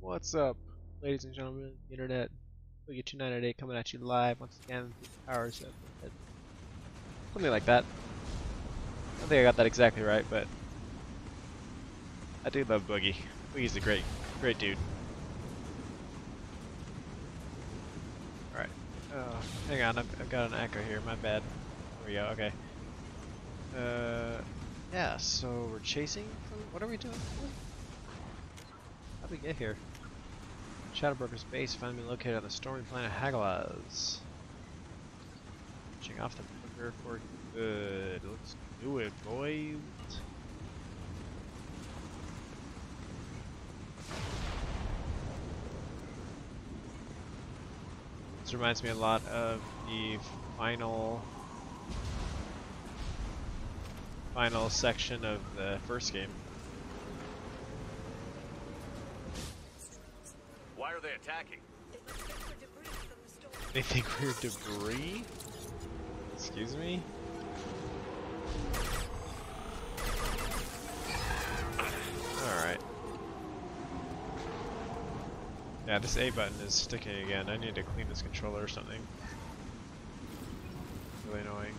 What's up, ladies and gentlemen of the internet? Boogie2988 coming at you live once again through the powers of the head. Something like that. I don't think I got that exactly right, but I do love Boogie. Boogie's a great dude. Alright. Hang on, I've got an echo here, my bad. There we go, okay. Yeah, so we're chasing? What are we doing? How'd we get here? Shadowbroker's base finally located on the stormy planet Hagalaz. Switching off the bunker for good. Let's do it, boys. This reminds me a lot of the final section of the first game. Why are they attacking? They think we're debris? Excuse me? Alright. Yeah, this A button is sticking again. I need to clean this controller or something. Really annoying.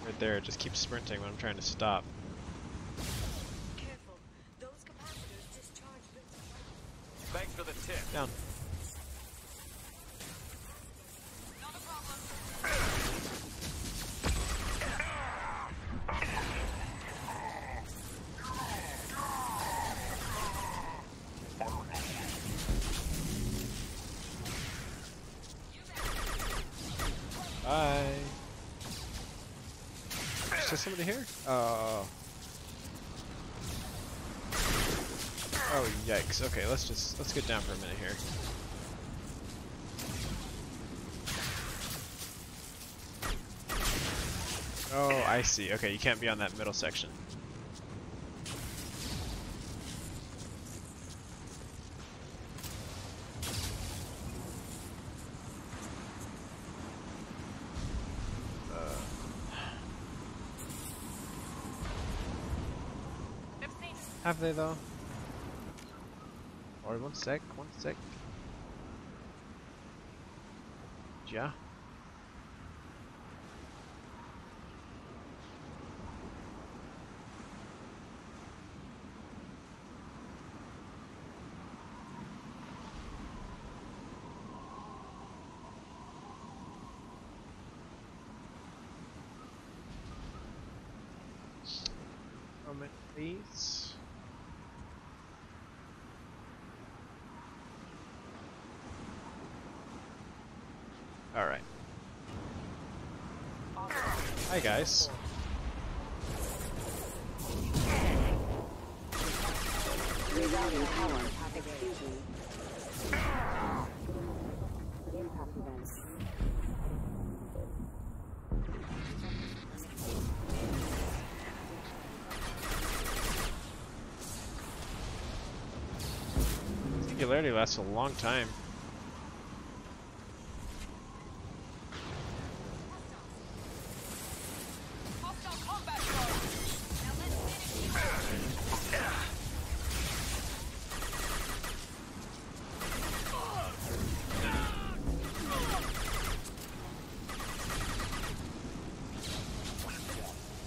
Right there, it just keeps sprinting when I'm trying to stop. Careful. Those capacitors discharge the... Thanks for the tip. Down. Not a problem. Bye. Is there somebody here? Oh, yikes. Okay, let's get down for a minute here. Oh, I see. Okay, you can't be on that middle section. Have they though? Or one sec. Yeah. Moment, please. Alright. Hi guys. Rerouting power. Excuse me. Impact event. Singularity lasts a long time.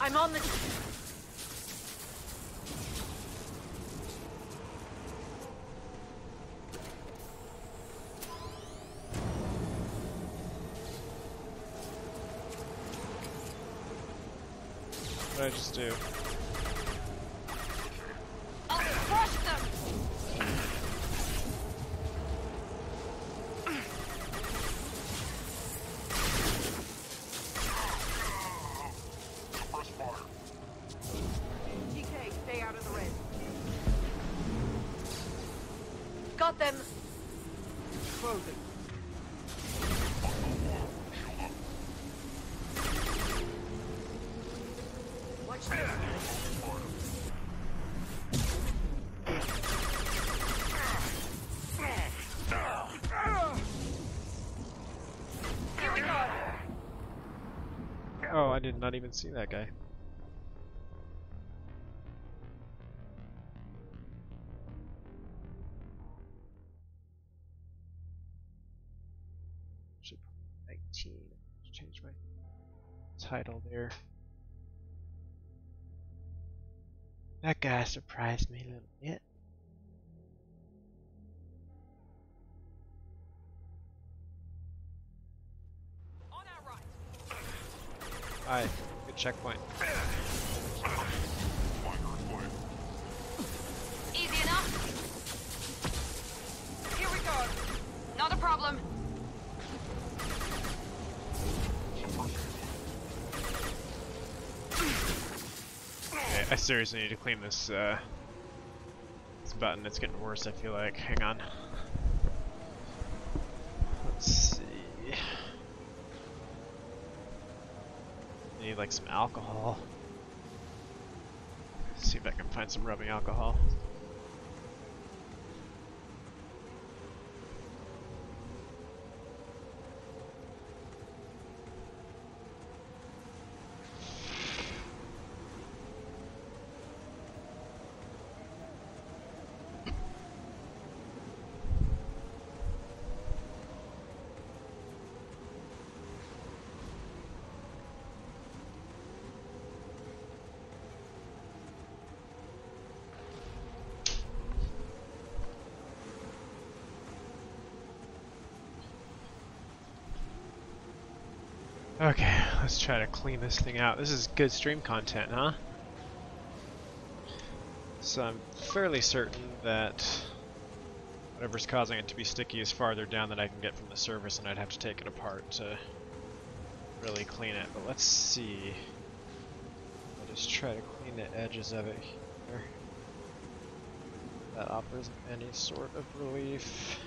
I'm on the. What did I just do? I'll crush them. DK, stay out of the red. Got them. Closing. Watch this. Here we go. Oh, I did not even see that guy. Should put 19. Change my title there. That guy surprised me a little bit. On our right. Alright, good checkpoint. Easy enough. Here we go. Not a problem. Okay, I seriously need to clean this this button. It's getting worse, I feel like. Hang on. Let's see. Need like some alcohol. See if I can find some rubbing alcohol. Okay, let's try to clean this thing out. This is good stream content, huh? So I'm fairly certain that whatever's causing it to be sticky is farther down than I can get from the surface, and I'd have to take it apart to really clean it. But let's see. I'll just try to clean the edges of it here. That offers any sort of relief.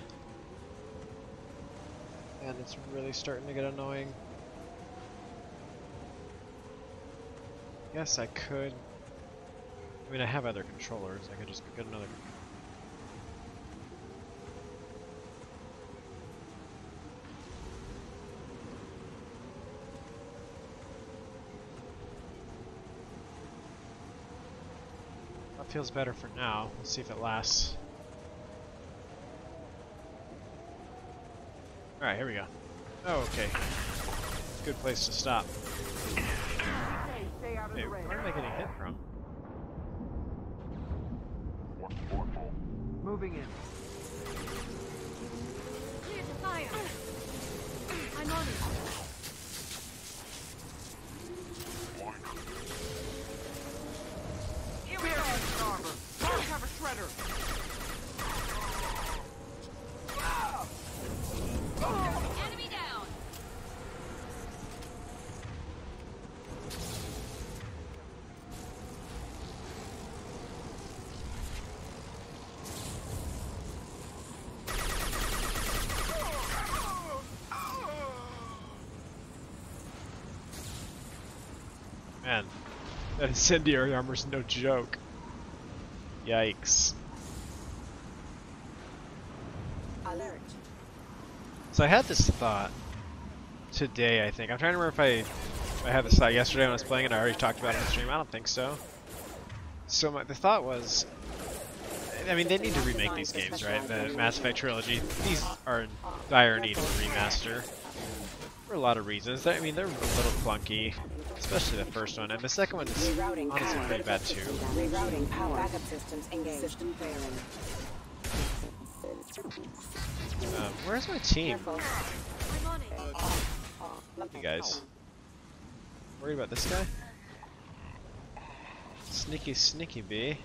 And it's really starting to get annoying. Yes, I could. I mean, I have other controllers. I could just get another. That feels better for now. Let's see if it lasts. Alright, here we go. Oh, okay. Good place to stop. Hey, where am I getting hit from? Moving in. Clear to fire. I'm on it. Here we go. Armor. Don't have a shredder. Enemy down. Man, that incendiary armor's no joke. Yikes. Alert. So I had this thought today, I think. I'm trying to remember if I had this thought yesterday when I was playing it. I already talked about it on the stream. I don't think so. So the thought was, I mean, they need to remake these games, right? The Mass Effect trilogy. These are in dire need of a remaster for a lot of reasons. I mean, they're a little clunky, especially the first one, and the second one is Rerouting honestly power. pretty bad too. Rerouting power. Backup systems engaged. System failing. Where's my team? Careful. I'm on it. You guys. Worried about this guy? Sneaky, sneaky bee.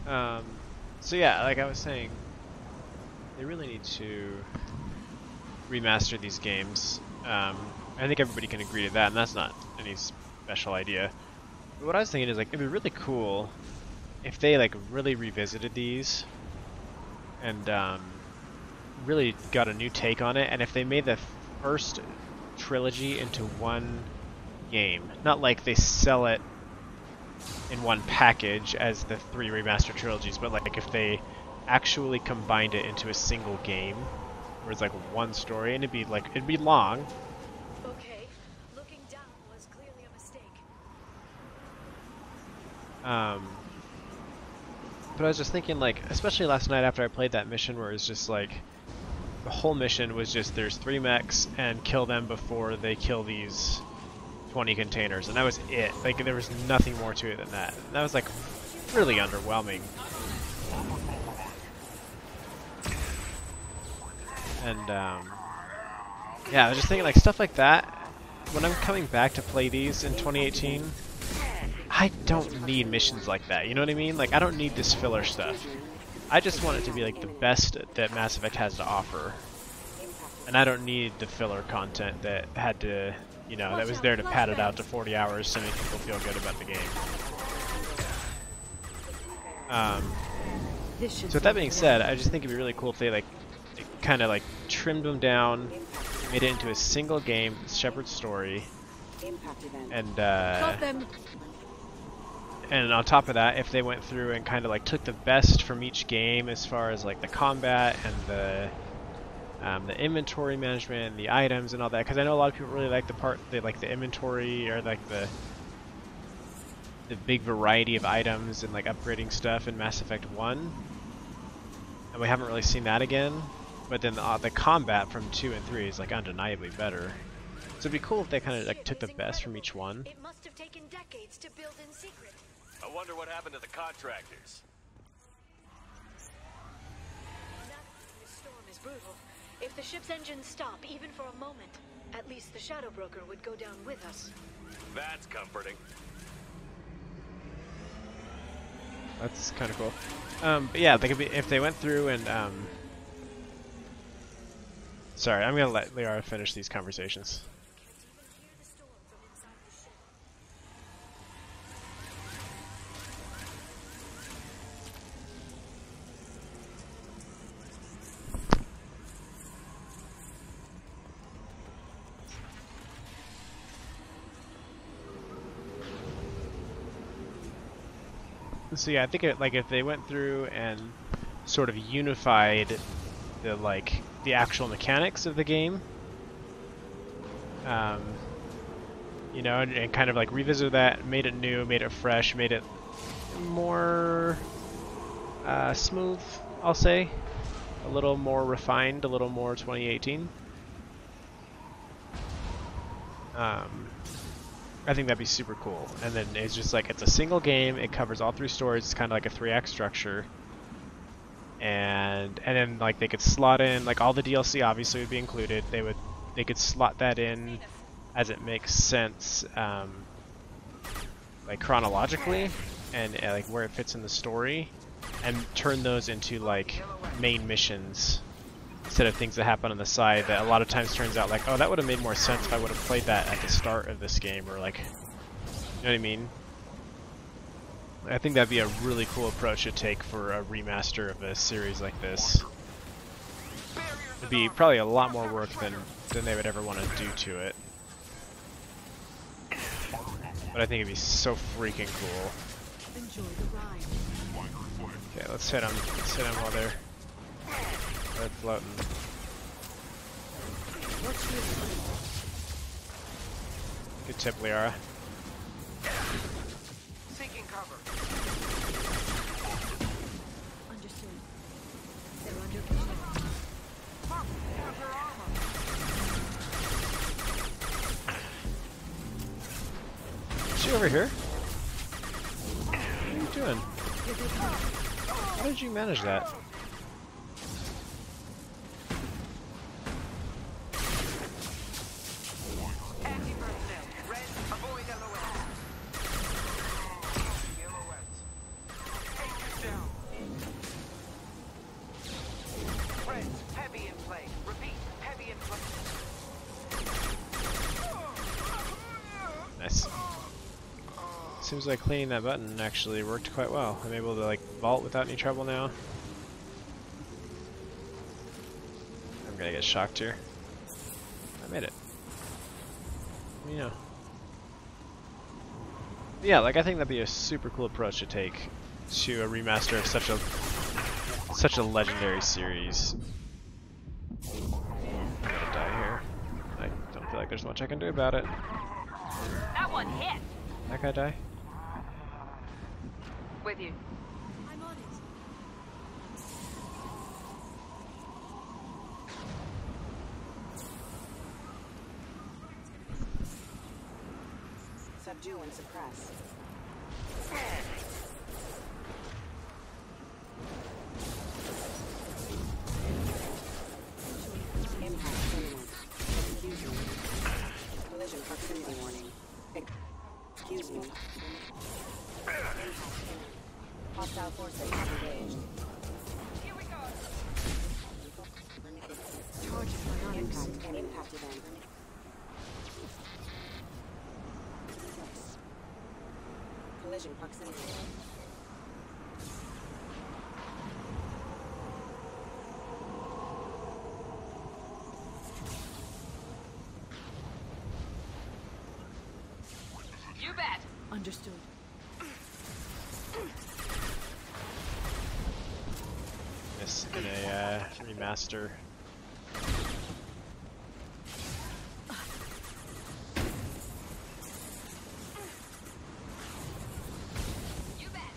So yeah, like I was saying, they really need to remaster these games. I think everybody can agree to that, and that's not any special idea. But what I was thinking is like it'd be really cool if they like really revisited these and really got a new take on it, and if they made the first trilogy into one game, not like they sell it in one package as the 3 remaster trilogies, but like if they actually combined it into a single game where it's like one story, and it'd be long. Okay. Looking down was clearly a mistake. But I was just thinking, like, especially last night after I played that mission where it's just like the whole mission was just there's 3 mechs and kill them before they kill these 20 containers, and that was it. Like there was nothing more to it than that. And that was like really underwhelming. And yeah, I was just thinking like stuff like that. When I'm coming back to play these in 2018, I don't need missions like that. You know what I mean? Like I don't need this filler stuff. I just want it to be like the best that Mass Effect has to offer, and I don't need the filler content that had to, you know, that was there to pad it out to 40 hours to make people feel good about the game. So with that being said, I just think it'd be really cool if they like kind of like trimmed them down, made it into a single game, Shepard's story, and on top of that, if they went through and kind of like took the best from each game as far as like the combat and the inventory management and the items and all that, because I know a lot of people really like they like the inventory, or like the big variety of items and like upgrading stuff in Mass Effect 1, and we haven't really seen that again. But then the combat from 2 and 3 is like undeniably better. So it'd be cool if they kind of like took the best from each one. It must have taken decades to build in secret. I wonder what happened to the contractors. This storm is brutal. If the ship's engines stop, even for a moment, at least the Shadow Broker would go down with us. That's comforting. That's kind of cool. But yeah, like if they went through and sorry, I'm gonna let Liara finish these conversations. Can't even hear the storm from inside the ship. So yeah, I think like if they went through and sort of unified the actual mechanics of the game, you know, and kind of like revisited that, made it new, made it fresh, made it more smooth, I'll say, a little more refined, a little more 2018. I think that'd be super cool. And then it's just like, it's a single game, it covers all 3 stories, it's kind of like a 3-act structure. And then like they could slot in, like all the DLC obviously would be included, they could slot that in as it makes sense, like chronologically, and like where it fits in the story, and turn those into like main missions instead of things that happen on the side that a lot of times turns out like, oh, that would have made more sense if I would have played that at the start of this game, or like, you know what I mean? I think that'd be a really cool approach to take for a remaster of a series like this. It'd be probably a lot more work than they would ever want to do to it. But I think it'd be so freaking cool. Enjoy the ride. Okay, let's hit them while they're floating. Good tip, Liara. Seeking cover. Understood. They're under control. Have your armor. you over here? What are you doing? How did you manage that? Anti-personnel. Red, avoid LOS. LOS. Agent down. Red, heavy in play. Repeat, heavy in play. Nice. Seems like cleaning that button actually worked quite well. I'm able to like vault without any trouble now. I'm gonna get shocked here. I made it. Yeah. Yeah, like I think that'd be a super cool approach to take to a remaster of such a legendary series. I'm gonna die here. I don't feel like there's much I can do about it. That one hit. That guy die? With you. I'm on it. Subdue and suppress. Impact imminent. Excuse me. Collision proximity warning. Excuse me. Hostile forces engaged. Here we go. Charging bionics. Impact event. Collision proximity. You bet. Understood. This in a remaster. You bet.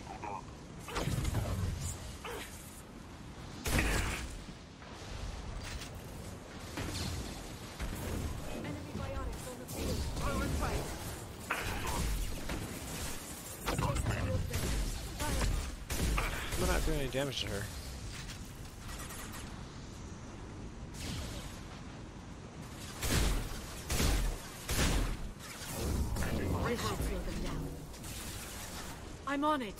Enemy bionics on the field. Blue in sight. I'm not doing any damage to her. This should slow them down. I'm on it.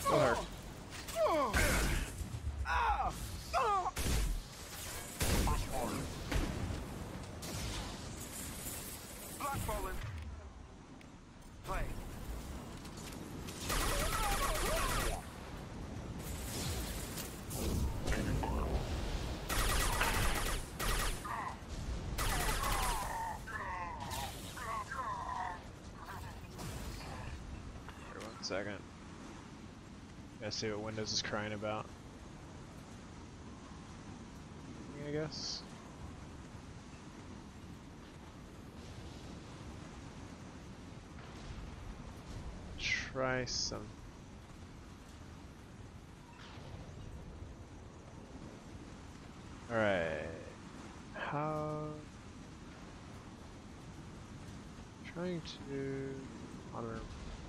Kill her. Black fallen. Play. Here, 1 second. Gotta see what Windows is crying about. I guess. Try some. Alright. How. Trying to monitor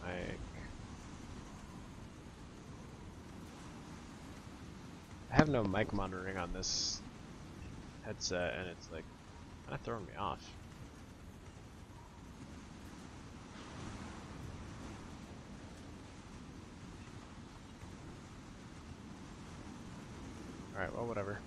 mic. I have no mic monitoring on this headset, and it's like kind of throwing me off. Alright, well, whatever.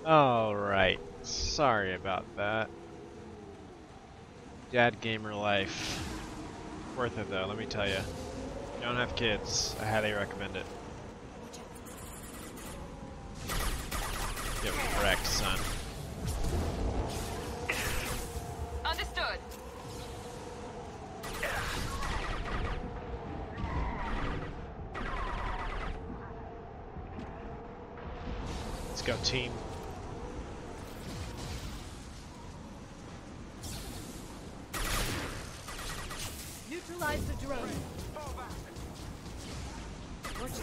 Alright, sorry about that. Dad gamer life. Worth it though, let me tell you. If you don't have kids, I highly recommend it. Get wrecked, son. Understood. Let's go, team. Neutralize the drone. Watch the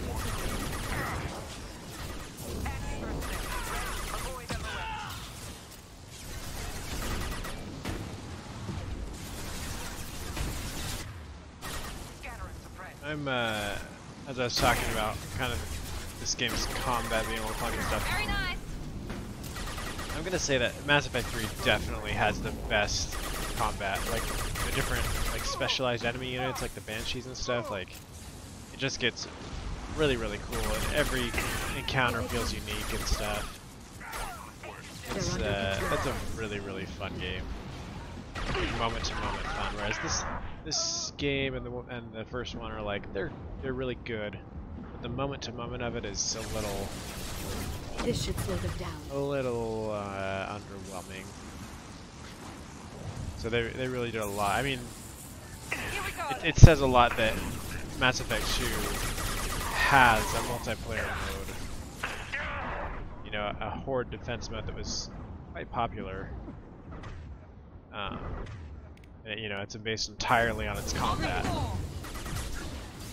Avoid everywhere. Scatter and suppress. I'm, as I was talking about, kind of this game's combat being all funky stuff. Very nice. I'm gonna say that Mass Effect 3 definitely has the best combat. Like, the different, like, specialized enemy units, like the Banshees and stuff, like, it just gets really, really cool, and every encounter feels unique and stuff. It's, that's a really, really fun game. Moment to moment fun, whereas this game and the first one are like, they're really good, but the moment to moment of it is a little This should slow them down. underwhelming. So they really did a lot. I mean, Here we go. it says a lot that Mass Effect 2 has a multiplayer mode. You know, a horde defense mode that was quite popular. And, you know, it's based entirely on its combat.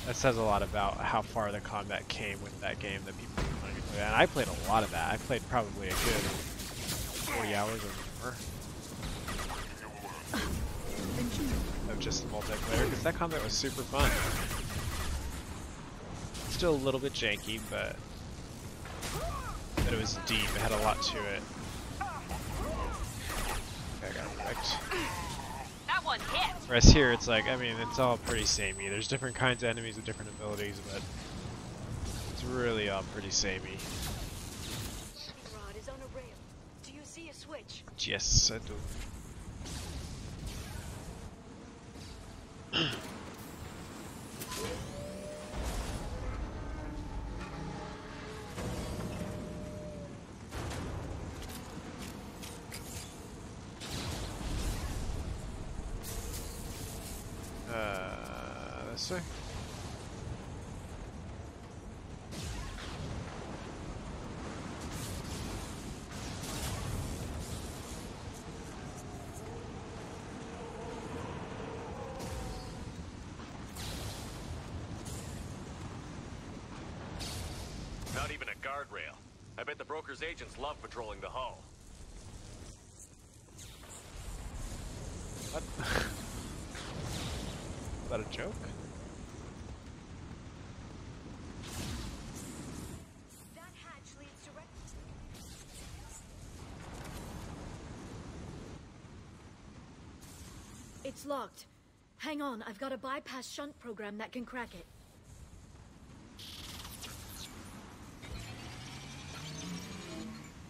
That says a lot about how far the combat came with that game that people were wanting to play that. And I played a lot of that. I played probably a good 40 hours or more of just the multiplayer, because that combat was super fun. Still a little bit janky, but it was deep. It had a lot to it. Okay, I got wrecked. That one hit. Whereas here, it's like, I mean, it's all pretty samey. There's different kinds of enemies with different abilities, but it's really all pretty samey. Rod is on a rail. Do you see a switch? Yes, I do. say? Not even a guardrail. I bet the broker's agents love patrolling the hull. What? Is that a joke? That hatch leads direct. It's locked. Hang on, I've got a bypass shunt program that can crack it.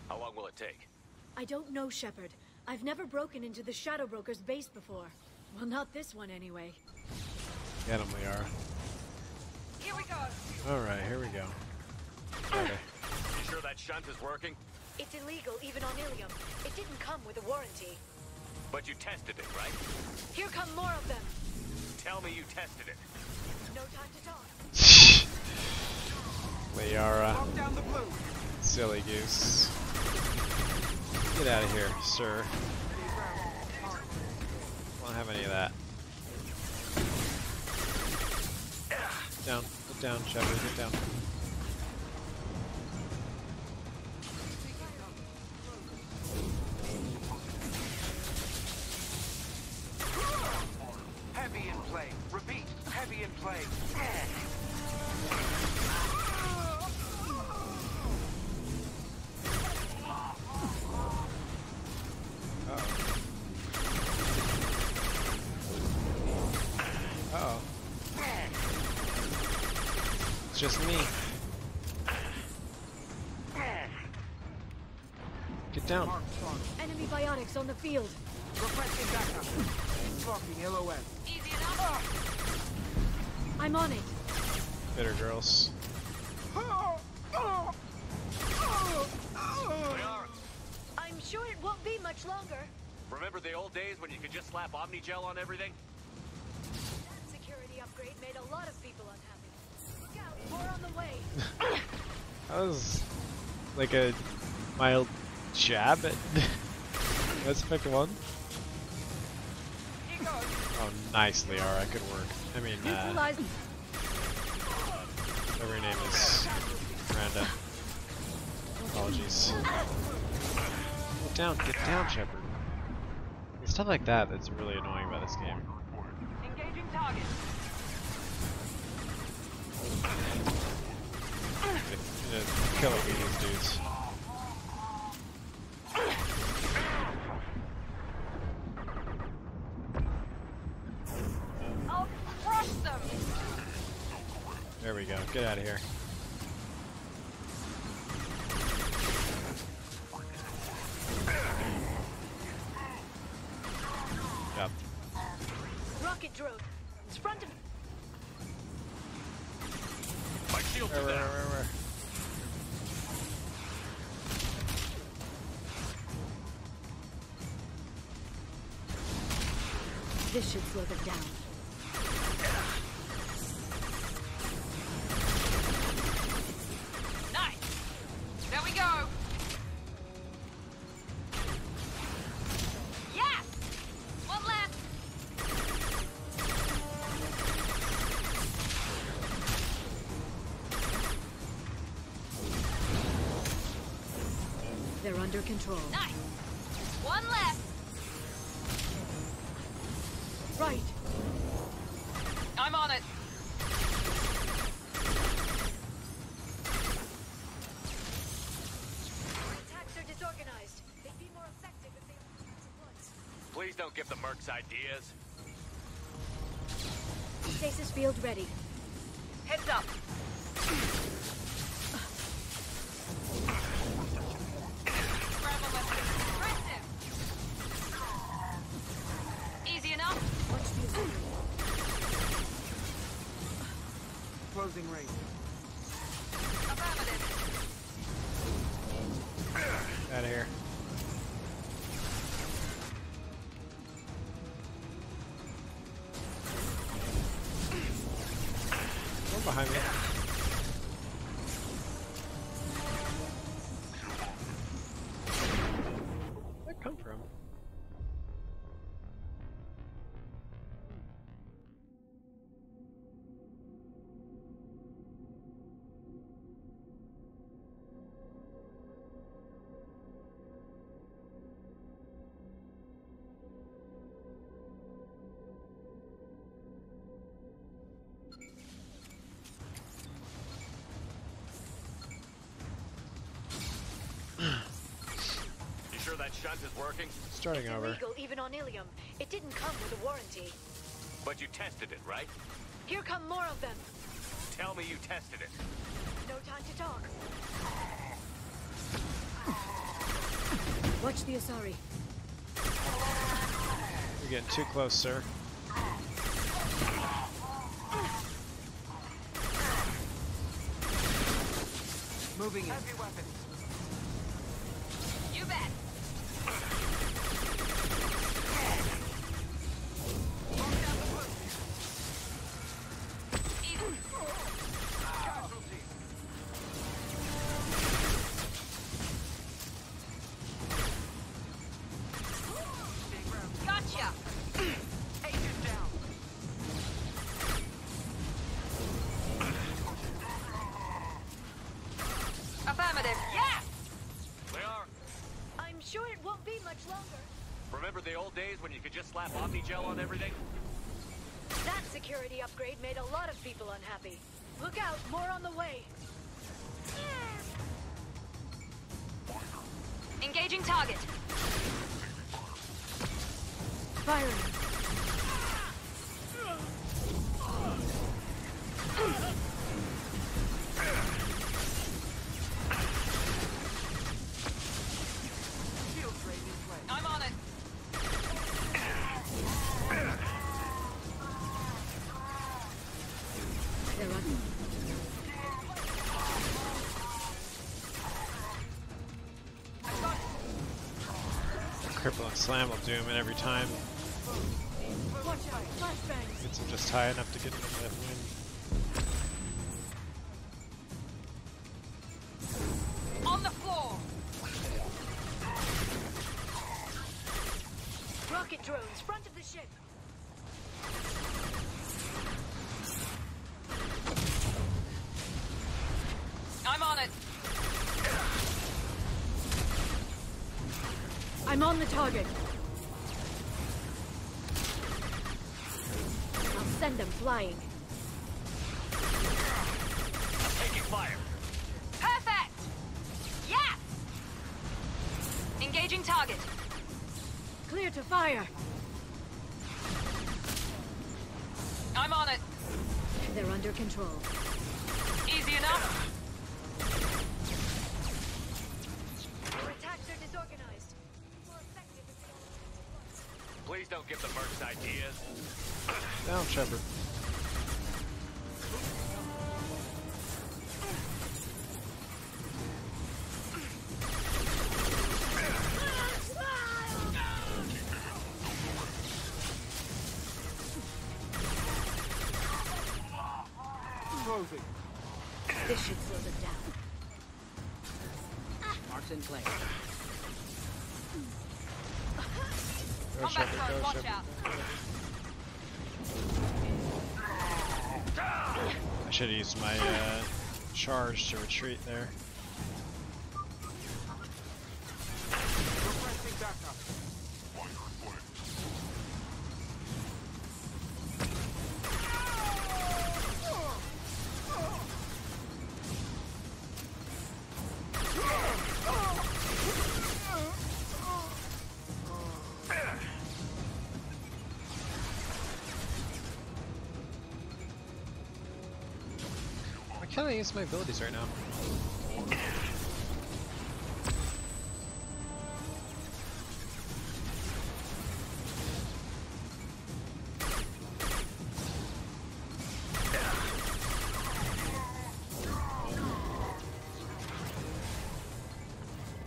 How long will it take? I don't know, Shepard. I've never broken into the Shadow Broker's base before. Well, not this one anyway. Get him, Liara. Here we go. Alright, here we go. Okay. You sure that shunt is working? It's illegal even on Ilium. It didn't come with a warranty. But you tested it, right? Here come more of them. Tell me you tested it. No time to talk. Liara. Lock down the blue. Silly goose. Get out of here, sir. Won't have any of that. Down. Get down, Shepard. Get down. Heavy in play. Repeat. Heavy in play. Uh-oh. It's just me. Get down. Mark strong. Enemy biotics on the field. Requesting backup. Talking LOS. Easy enough. I'm on it. Bitter girls. Liara, I'm sure it won't be much longer. remember the old days when you could just slap Omnigel on everything? That security upgrade made a lot of people unhappy. Scout, more on the way. That was like a mild jab at Mass Effect 1. Here goes. Oh, nice, Liara. Good work. I mean, Neutralize. whatever your name is. Miranda. Apologies. Get down, Shepard. It's stuff like that that's really annoying about this game. Engaging target. Gonna kill a few of these dudes. I'll crush them. There we go. Get out of here. Yep. Rocket drone. It's front of. My shields are down. Where? This should slow them down. Nice. There we go. Yes. One left. They're under control. Nice. One left. Right. I'm on it. Attacks are disorganized. They'd be more effective if they were at once. Please don't give the mercs ideas. Stasis field ready. Heads up. Grab a weapon. Aggressive. Easy enough. Watch the Closing range. Affirmative. Out of here. behind me. Where'd that come from? You sure that shunt is working? Starting It's over. illegal even on Ilium. It didn't come with a warranty. But you tested it, right? Here come more of them. Tell me you tested it. No time to talk. Watch the Asari. You're getting too close, sir. Moving in. Heavy weapons. You bet. Easy. Casualty. Stay grounded. Gotcha. Agent down. Affirmative. Yeah. They are. I'm sure it won't be much longer. Remember the old days when you could just slap Omnigel on everything? That security upgrade made a lot of people unhappy. Look out, more on the way. Engaging target. Firing. Shield drain in place. I'm on it. They're running. Crippling slam will doom it every time. Watch out, flashbangs. Gets him just high enough to get him into that win. On the floor. Rocket drones, front of the ship. I'm on it. I'm on the target. I'll send them flying. Taking fire. Perfect. Yeah. Engaging target. Clear to fire. I'm on it. They're under control. Easy enough. Our attacks are disorganized. More effective if they Please don't give the mercs ideas. Down, Shepard. Closing. This should slow them down. Marks in place. Go, Combat Shepard, zone, go, watch Shepard. out. I should have used my charge to retreat there. Requesting backup. Why can't I use my abilities right now?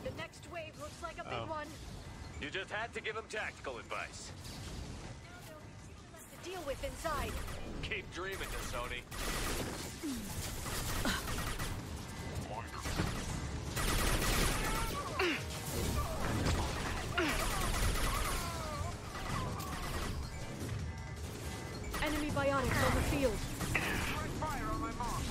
The next wave looks like a big Oh. one. You just had to give him tactical advice. Now there'll be fewer left to deal with inside. Keep dreaming, Sony. Enemy biotics on the field. Fire on my mark.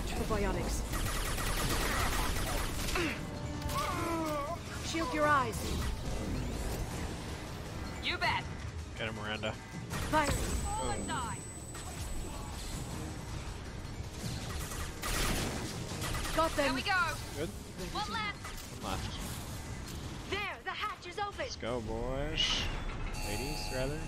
The biotics. Shield your eyes. You bet. Get him, Miranda. Fire. All inside. Got There them. we go. Good. One left. One left. There, the hatch is open. Let's go, boys. Ladies, rather.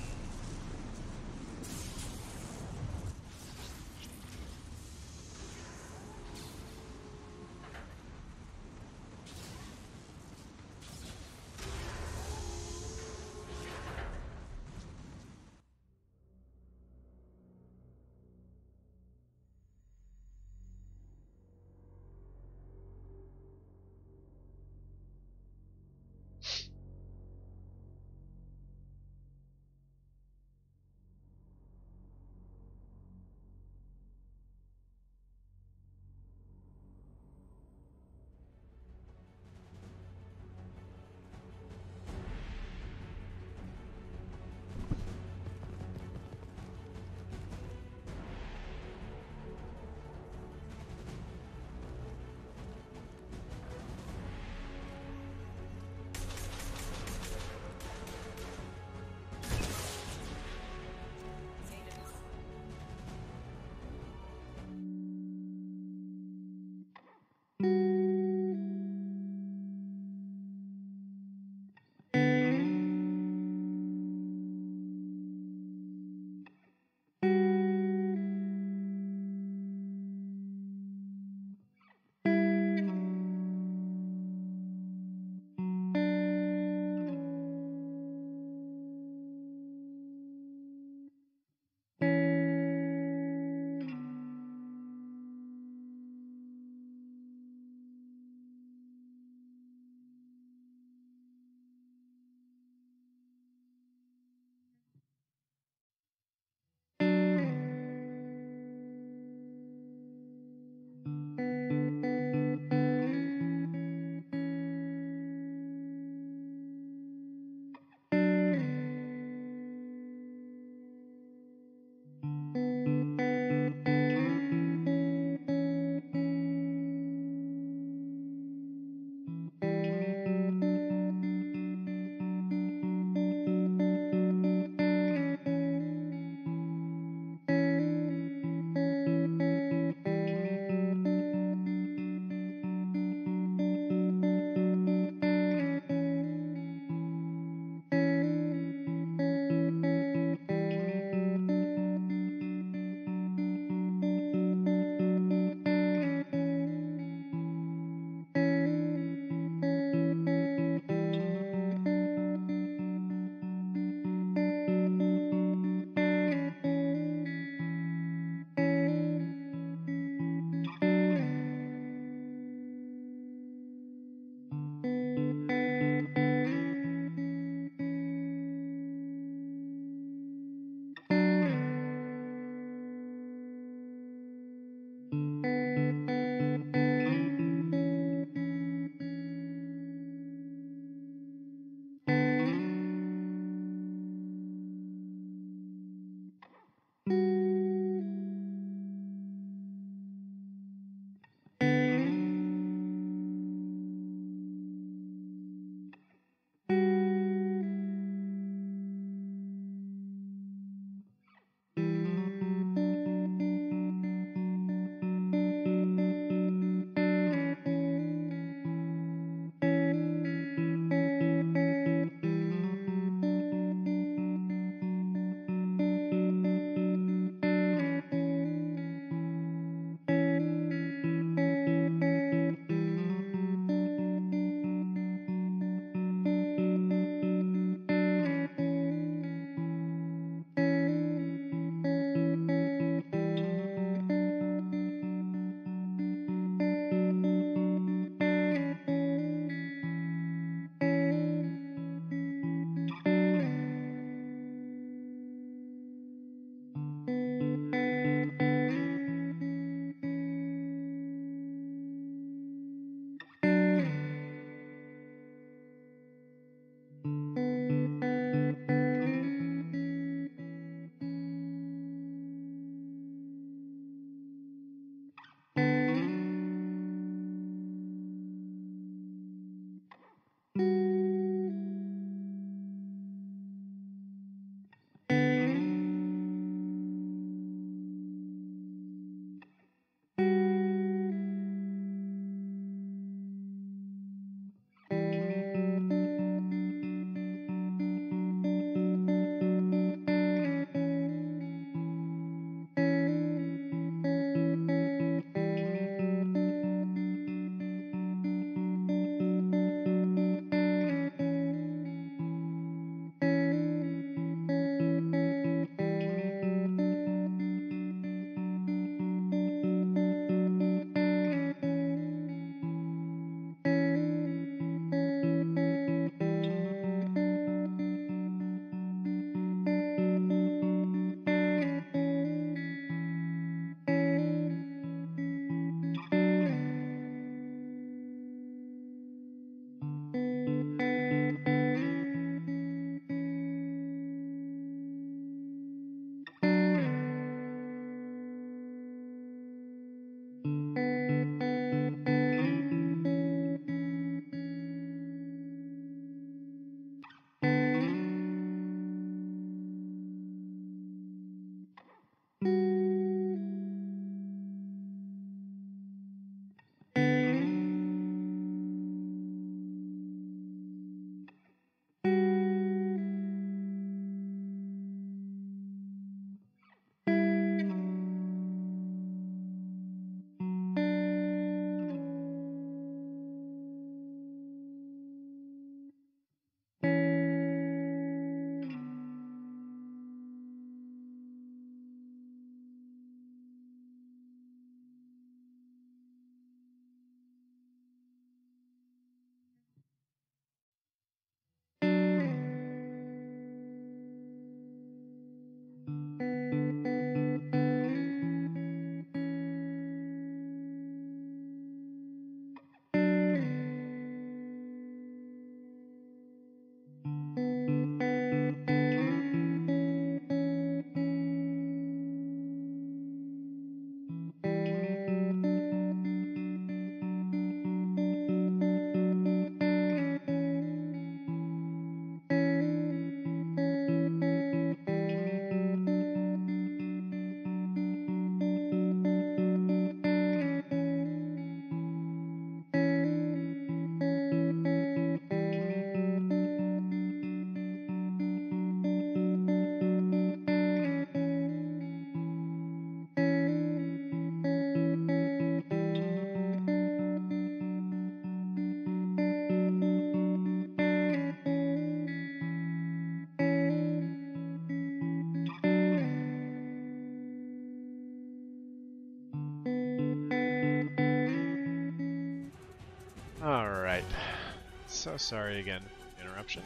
So sorry again for the interruption.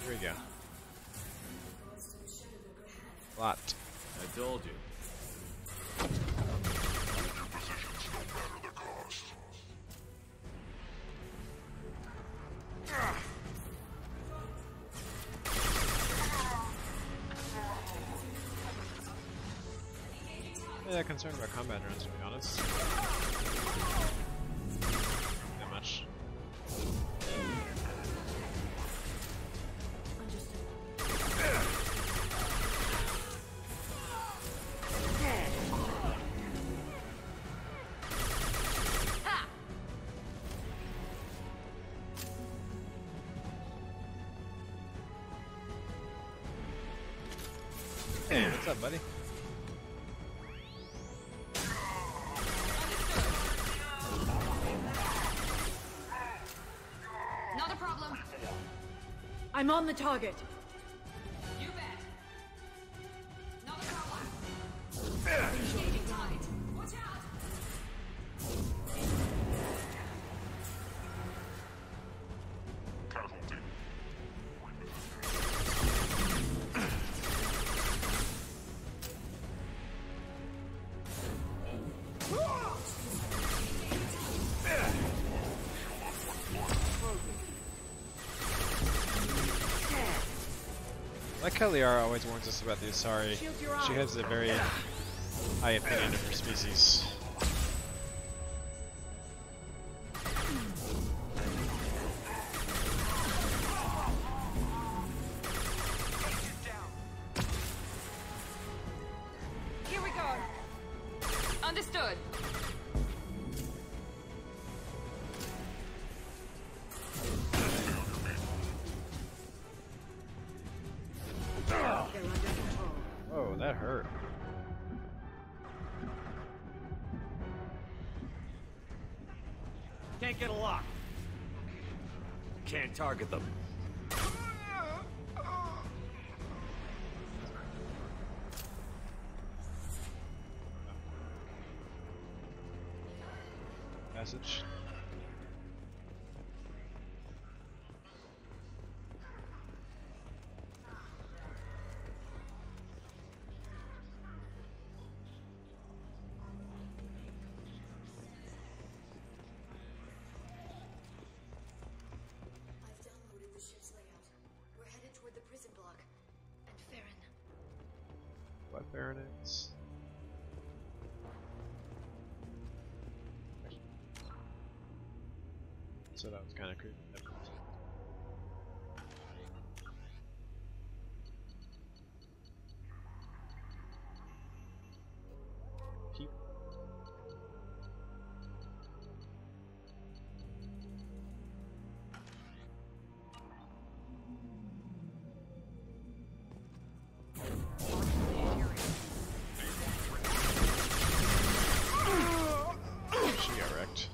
Here we go. Lot. I told you. Yeah, concerned about combat drones, to be honest. Not much. Ha! Hey, what's up, buddy? Not a problem. I'm on the target. You bet. Not a problem. Engaging target. Watch out. Like how Liara always warns us about the Asari, she has a very high opinion of her species. Here we go. Understood. They're under control. Whoa, that hurt. Can't get a lock. Can't target them. Passage. I've downloaded the ship's layout. We're headed toward the prison block. And Farron. What Baron is? So that was kind of creepy. Keep. She got wrecked.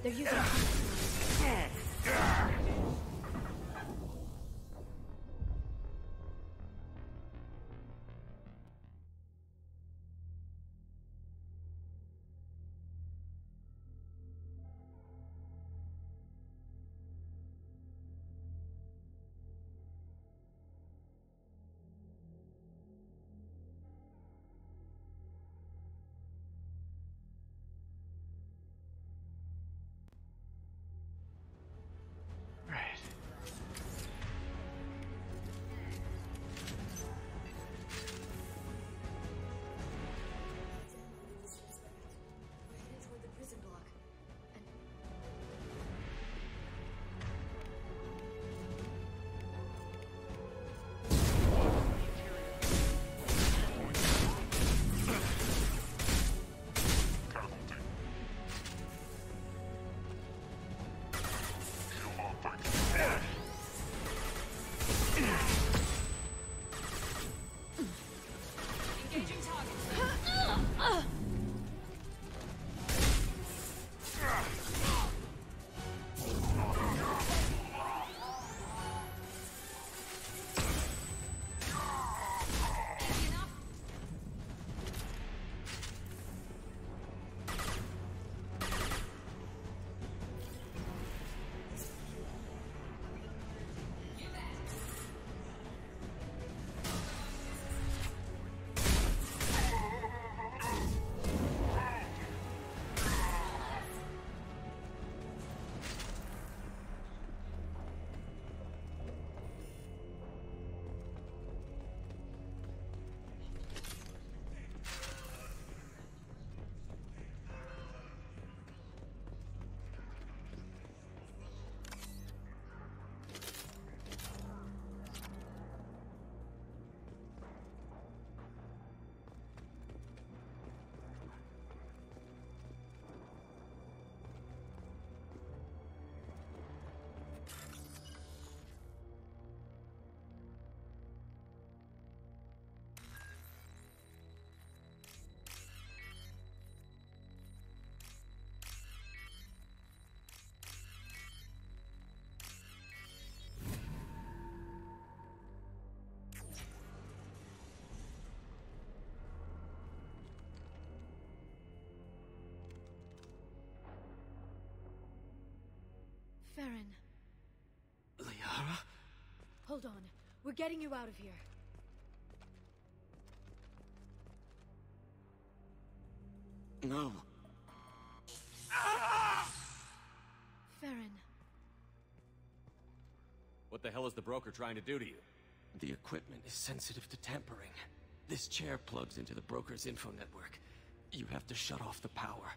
They're using. Right. We're headed toward the prison block. And Engaging target. Enough. Farron, Liara? hold on. We're getting you out of here. No. Farron, What the hell is the broker trying to do to you? The equipment is sensitive to tampering. This chair plugs into the broker's info network. You have to shut off the power.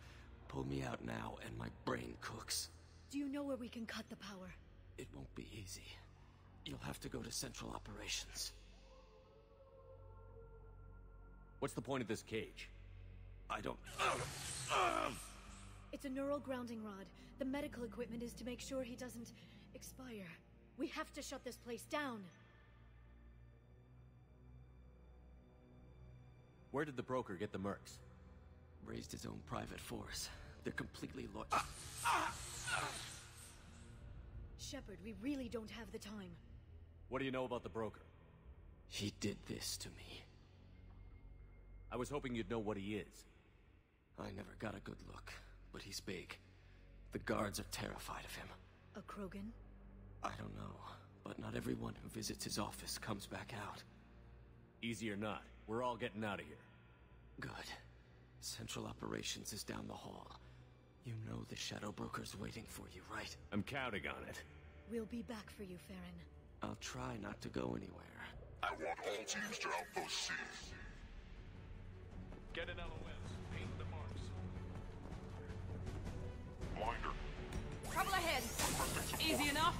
Pull me out now and my brain cooks. do you know where we can cut the power? It won't be easy. You'll have to go to Central Operations. What's the point of this cage? I don't... It's a neural grounding rod. The medical equipment is to make sure he doesn't expire. We have to shut this place down. Where did the broker get the mercs? Raised his own private force. They're completely loyal. Shepard, we really don't have the time. What do you know about the broker? He did this to me. I was hoping you'd know what he is. I never got a good look, but he's big. The guards are terrified of him. A Krogan? I don't know, but not everyone who visits his office comes back out. Easy or not, we're all getting out of here. Good. Central Operations is down the hall. You know the Shadow Broker's waiting for you, right? I'm counting on it. We'll be back for you, Farron. I'll try not to go anywhere. I want all teams to outpost C. Get an LOS. Paint the marks. Blinder. Trouble ahead. Easy enough.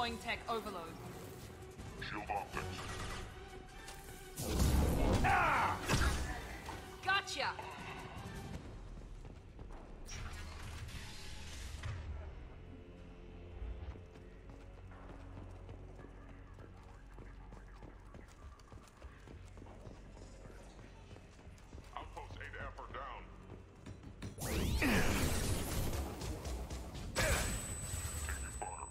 Deploying tech overload. Shield optics. Gotcha! Outpost 8F are down. Taking fire.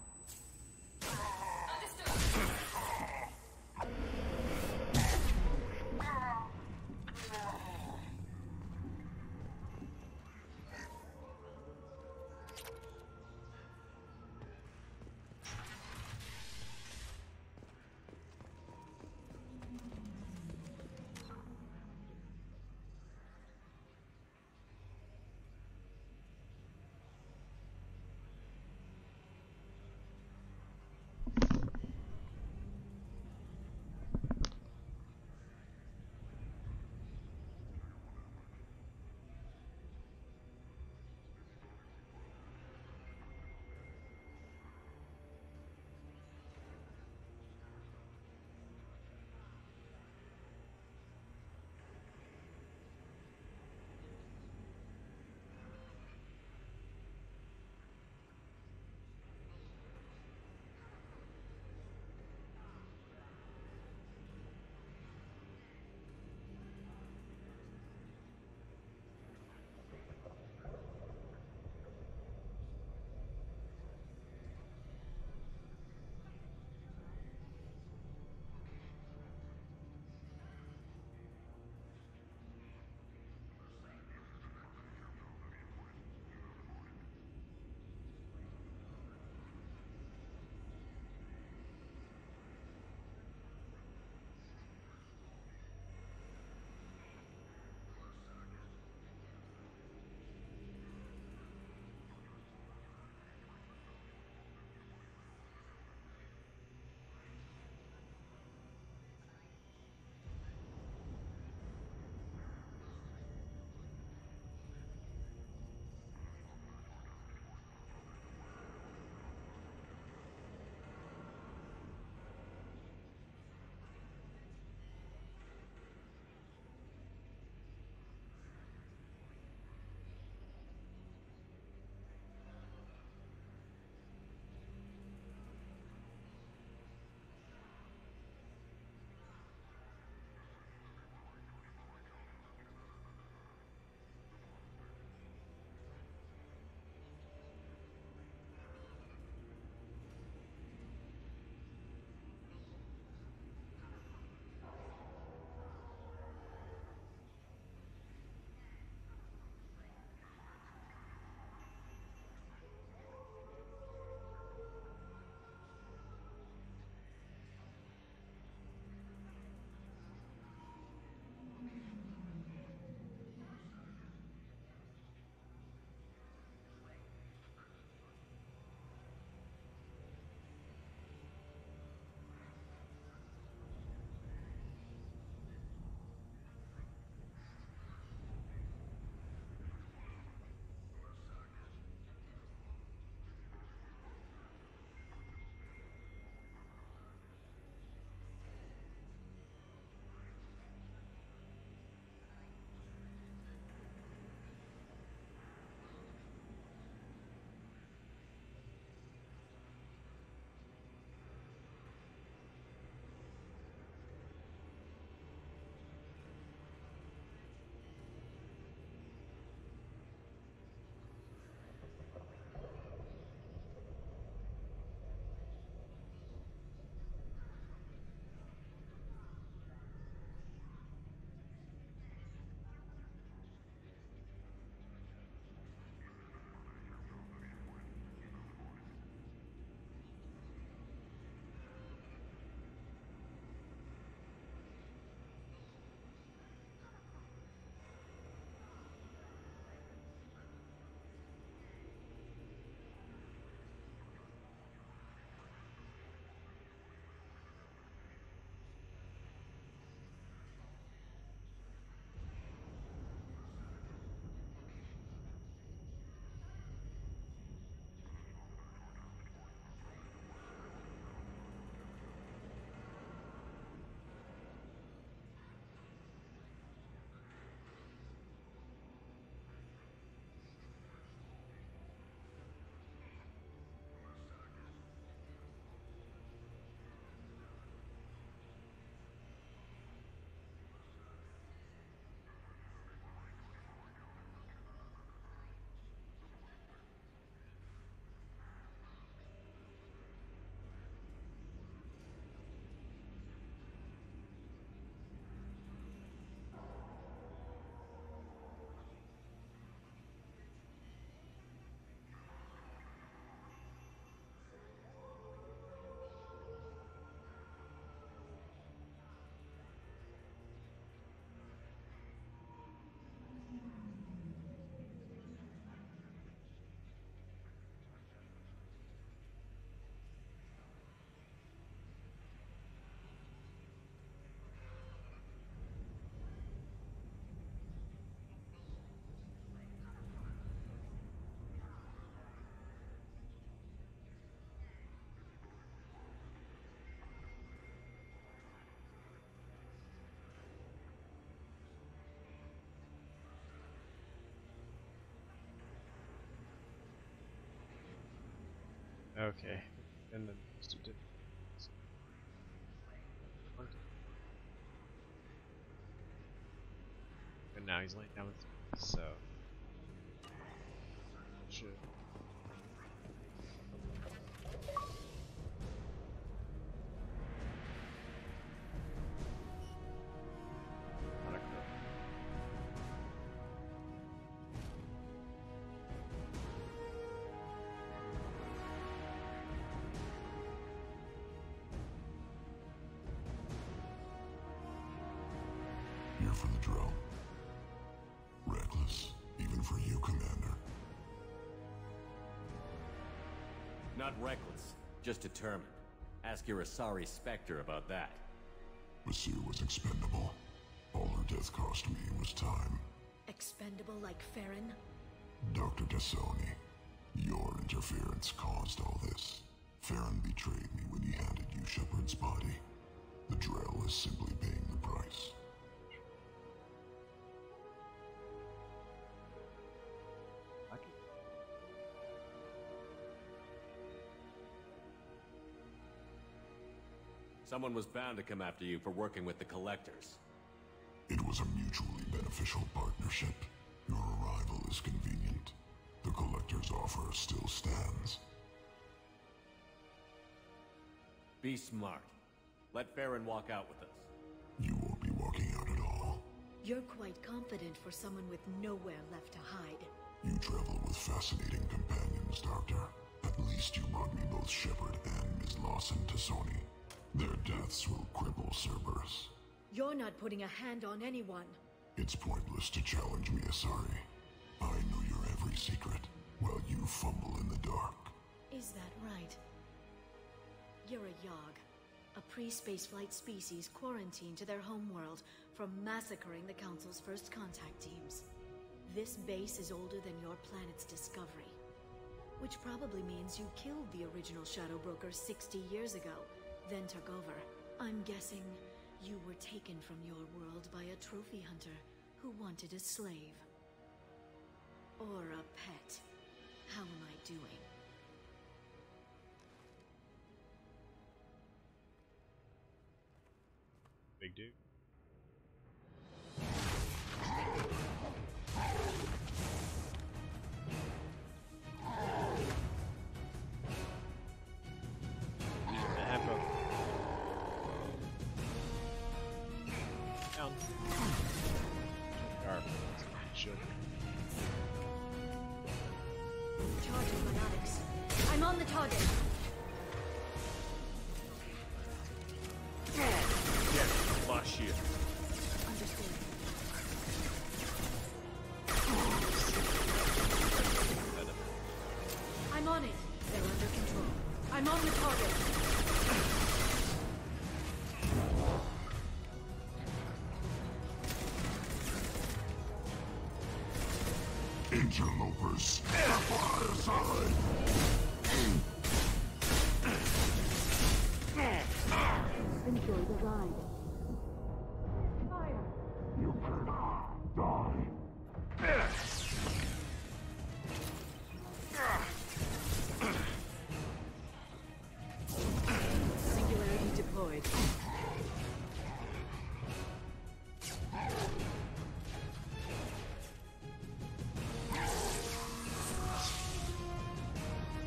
Okay. And then just did. And now he's laying down with me, so should. Not a clip. Here for the drill. Reckless, even for you, Commander. Not reckless, just determined. Ask your Asari Spectre about that. Masu was expendable. All her death cost me was time. Expendable like Farron? Dr. Tassoni, your interference caused all this. Farron betrayed me when he handed you Shepard's body. The Drell is simply paying the price. Someone was bound to come after you for working with the Collectors. It was a mutually beneficial partnership. Your arrival is convenient. The Collector's offer still stands. Be smart. Let Farron walk out with us. You won't be walking out at all. You're quite confident for someone with nowhere left to hide. You travel with fascinating companions, Doctor. At least you brought me both Shepard and Ms. Lawson Tassoni. Their deaths will cripple Cerberus. You're not putting a hand on anyone. It's pointless to challenge me, Asari. I know your every secret, while you fumble in the dark. Is that right? You're a Yogg, a pre-spaceflight species quarantined to their homeworld from massacring the Council's first contact teams. This base is older than your planet's discovery, which probably means you killed the original Shadow Broker 60 years ago, then took over. I'm guessing you were taken from your world by a trophy hunter who wanted a slave. Or a pet. How am I doing? Big dude. Down. Shield. Charging fanatics. I'm on the target. Lost shield. Understood. I'm on it. They're under control. I'm on the target. Interlopers, fire side! Enjoy the ride. Fire! You cannot die. Singularity deployed.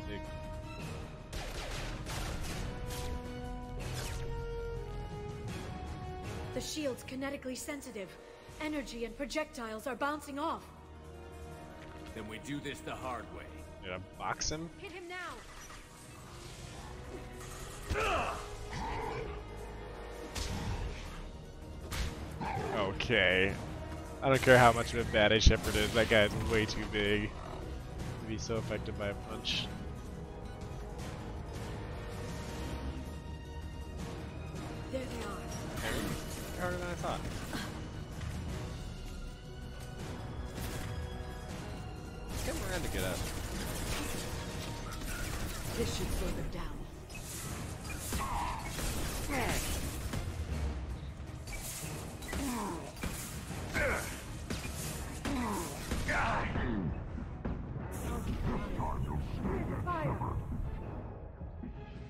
Big. The shield's kinetically sensitive. Energy and projectiles are bouncing off. Then we do this the hard way. Did I box him? Hit him now! Okay. I don't care how much of a baddie Shepard is, that guy's way too big to be so affected by a punch. There they are. Harder than I thought. Get Miranda to get up. This should slow them down.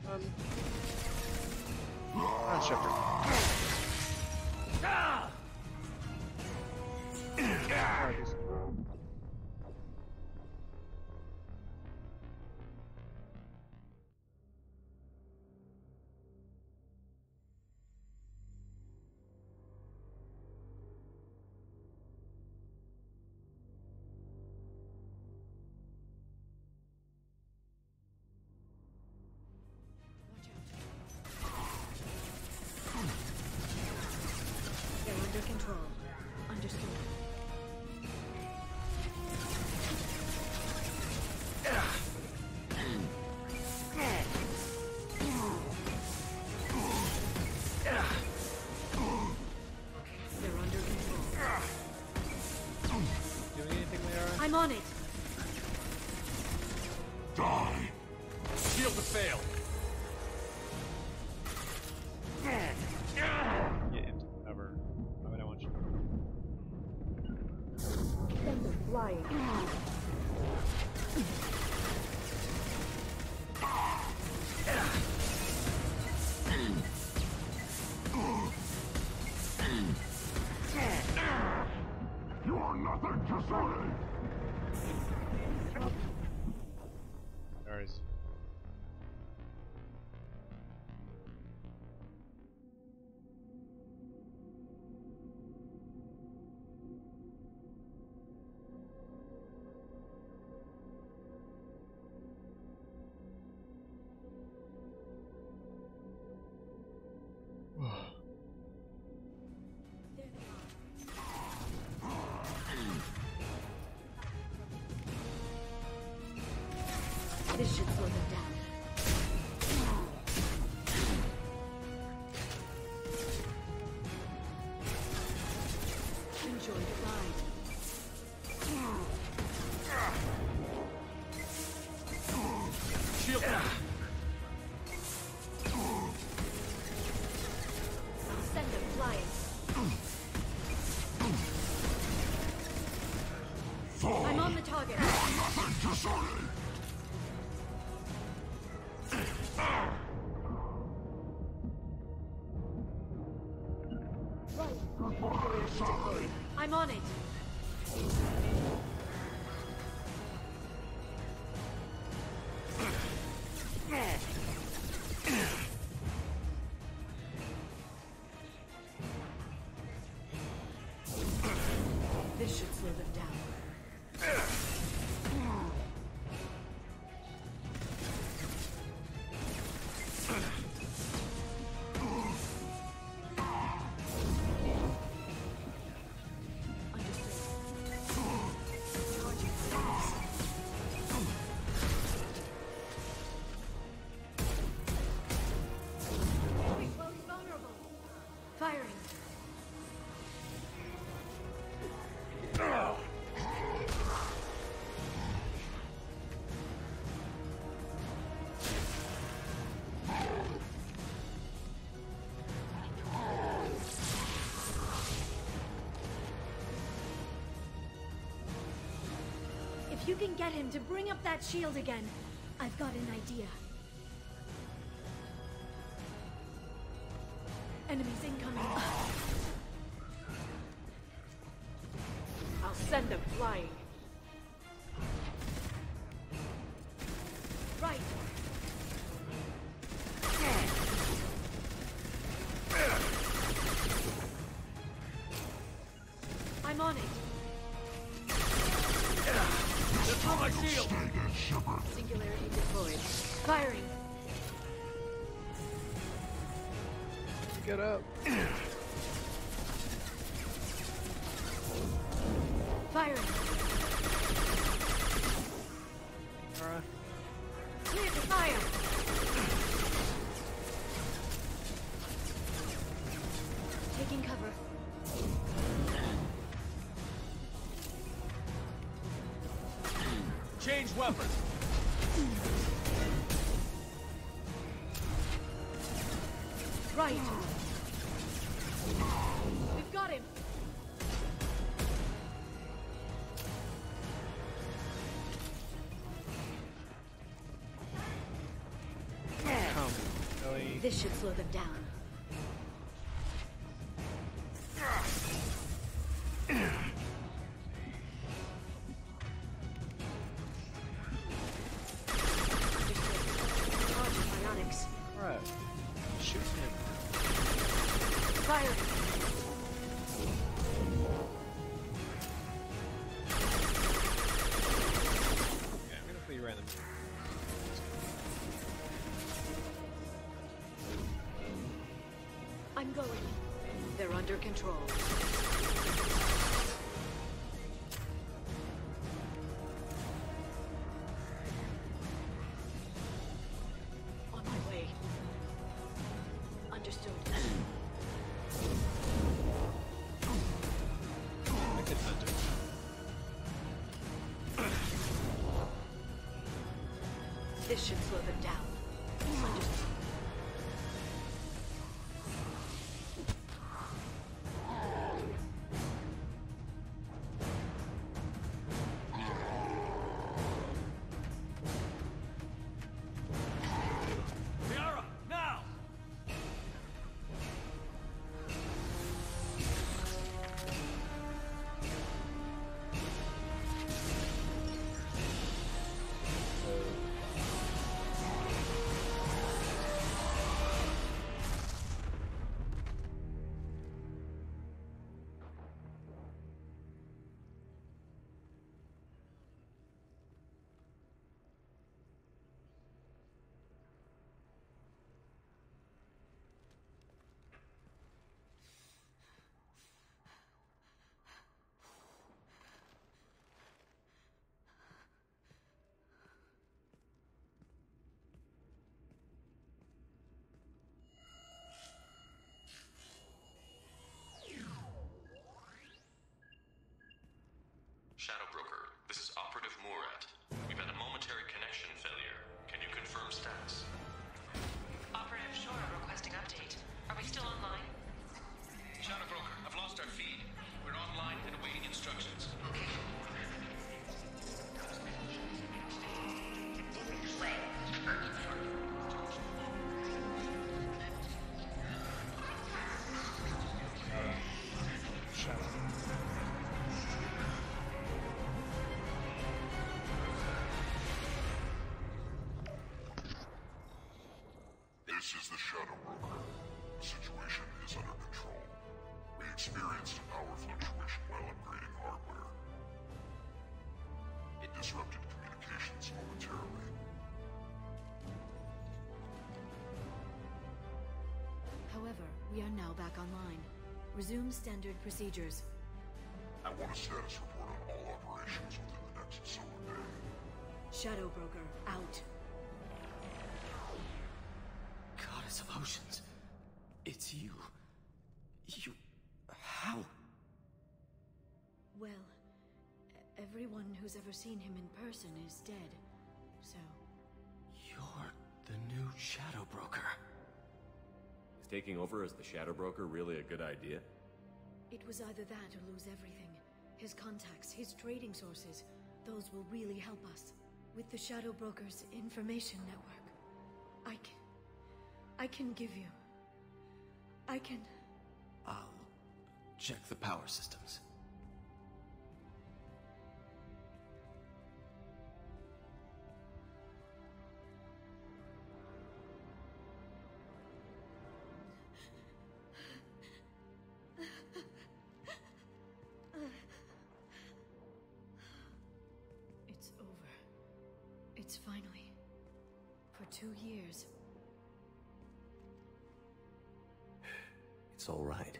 On, Shepard. Alright, this- Watch out. They're under control. Understood. They're under control. Doing anything, Liara? I'm on it. Die! Shield to fail. Get into cover. Why would I want you to? Send them flying. You are nothing to say! Ours. There they are. This should slow them down. Enjoy the ride. Shield down. I'll send them flying. I'm on the target. Nothing to say! I'm on it. This should slow them down. Firing. If you can get him to bring up that shield again, I've got an idea. Enemies incoming. I'll send them flying. Right. I'm on it. Destroy my shield. Stay dead, Shepard. Singularity deployed. Firing. Get up. Firing. Alright. Clear the fire. Taking cover. Change weapons. Right. We've got him. Come This should slow them down. Alright. Shoot him. Fire! Yeah, I'm gonna put you right in the middle. I'm going. They're under control. On my way. Understood. I could hunt him. This should slow them down. Understood. Liara, now! Shadow Broker, this is Operative Murat. We've had a momentary connection failure. Can you confirm status? Operative Shora requesting update. Are we still online? Shadow Broker, I've lost our feed. We're online and awaiting instructions. Okay. This is the Shadow Broker. The situation is under control. We experienced a power fluctuation while upgrading hardware. It disrupted communications momentarily. However, we are now back online. Resume standard procedures. I want a status report on all operations within the next solar day. Shadow Broker, out. Goddess of Oceans. It's you. You... How? Well, everyone who's ever seen him in person is dead. So, You're the new Shadow Broker. Is taking over as the Shadow Broker really a good idea? it was either that or lose everything. His contacts, his trading sources, those will really help us. With the Shadow Broker's information network, I can give you... I can... I'll check the power systems. It's over. It's finally... For 2 years. It's all right.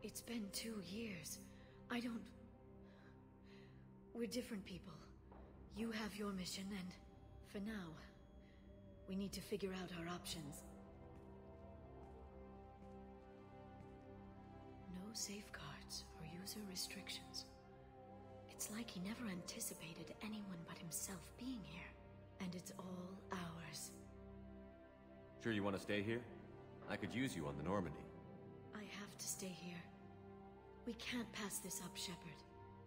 It's been 2 years. I don't... We're different people. You have your mission, and for now, we need to figure out our options. No safeguards or user restrictions. It's like he never anticipated anyone but himself being here. And it's all ours. Sure you want to stay here? I could use you on the Normandy. I have to stay here. We can't pass this up, Shepard.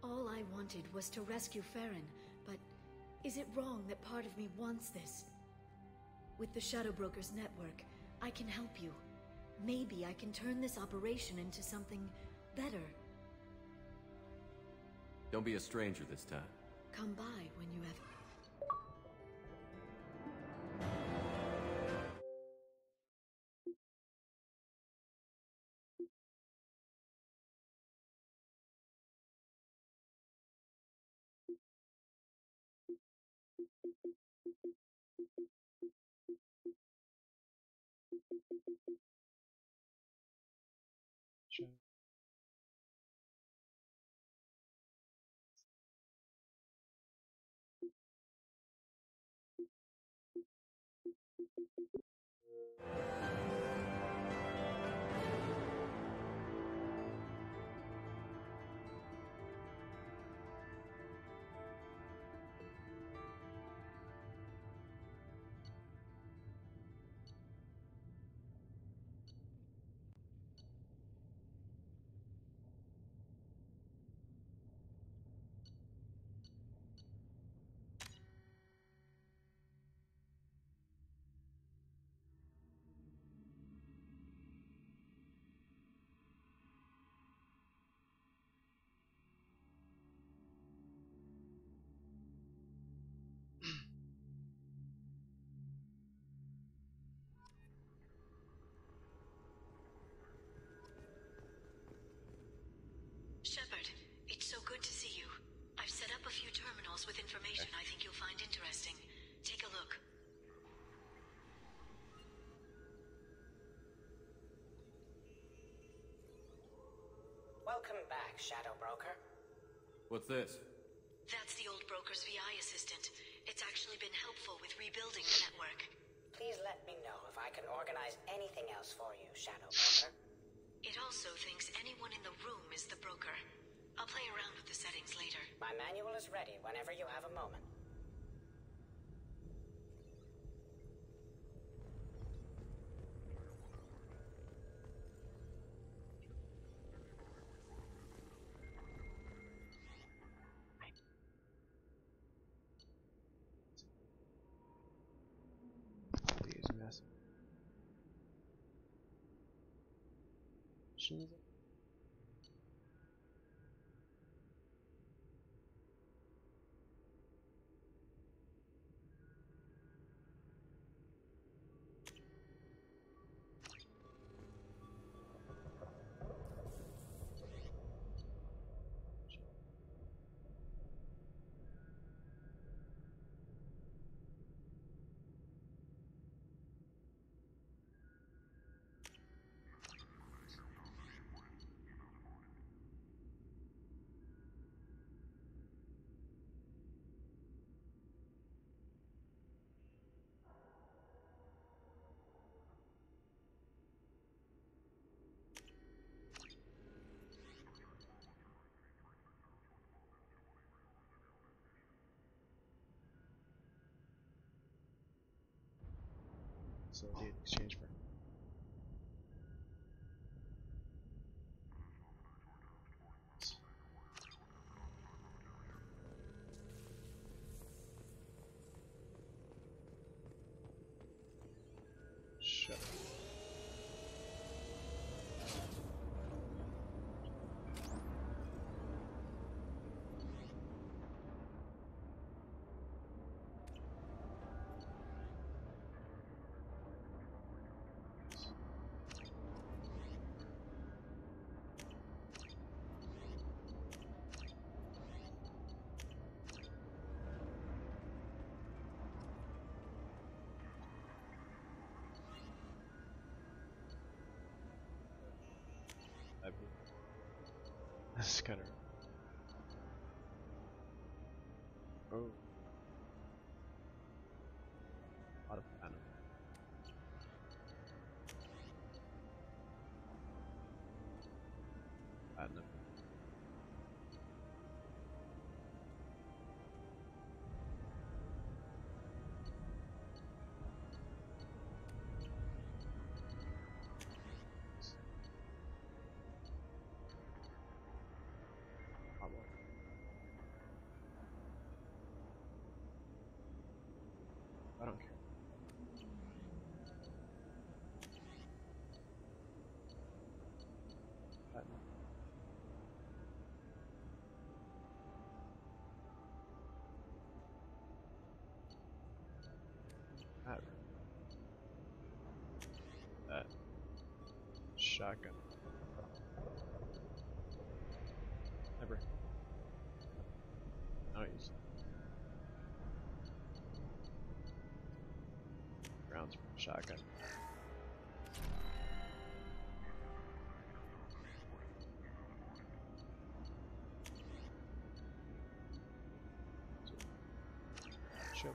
All I wanted was to rescue Farron, but Is it wrong that part of me wants this? With the Shadow Brokers network, I can help you. Maybe I can turn this operation into something better. Don't be a stranger this time. Come by when you have... Sure. Shepard, it's so good to see you. I've set up a few terminals with information I think you'll find interesting. Take a look. Welcome back, Shadow Broker. What's this? That's the old broker's VI assistant. It's actually been helpful with rebuilding the network. Please let me know if I can organize anything else for you, Shadow Broker. It also thinks anyone in the room is the broker. I'll play around with the settings later. My manual is ready whenever you have a moment. These messages. So the exchange for shut up. That's kind of oh, a lot of platinum. Platinum. shotgun. Never. I don't use rounds from shotgun. Sure.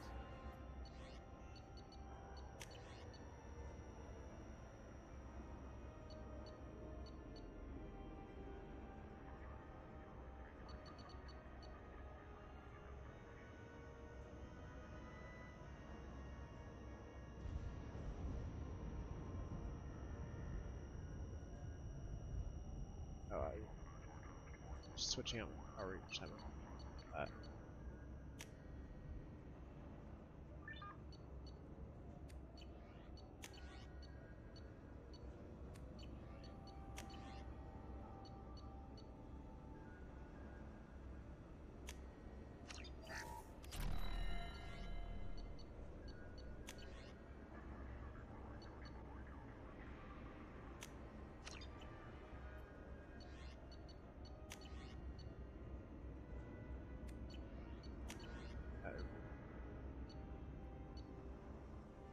Oh, just switching out my power each time.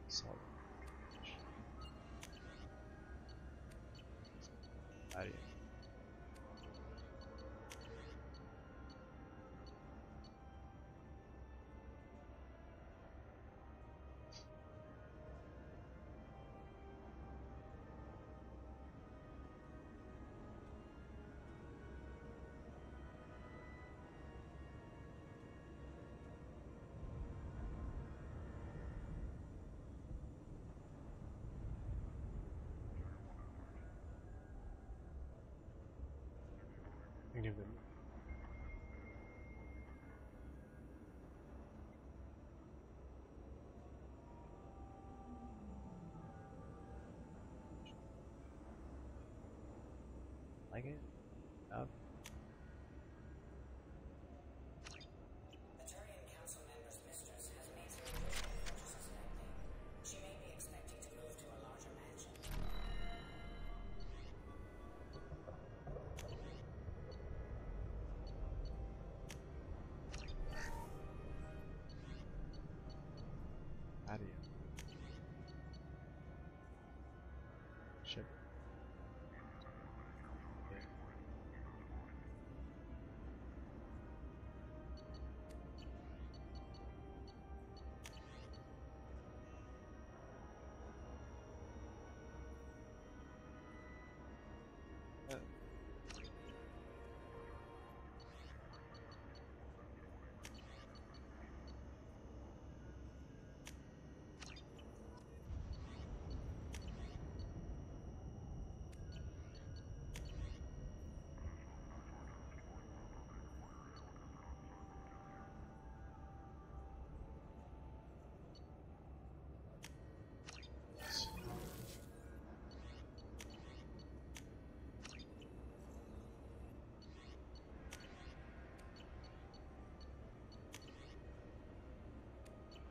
Solid. Audio. Give them. Like it? Up. The Turian Council member's mistress has made some additional purchases lately. She may be expecting to move to a larger mansion. Audio. Ship. Okay.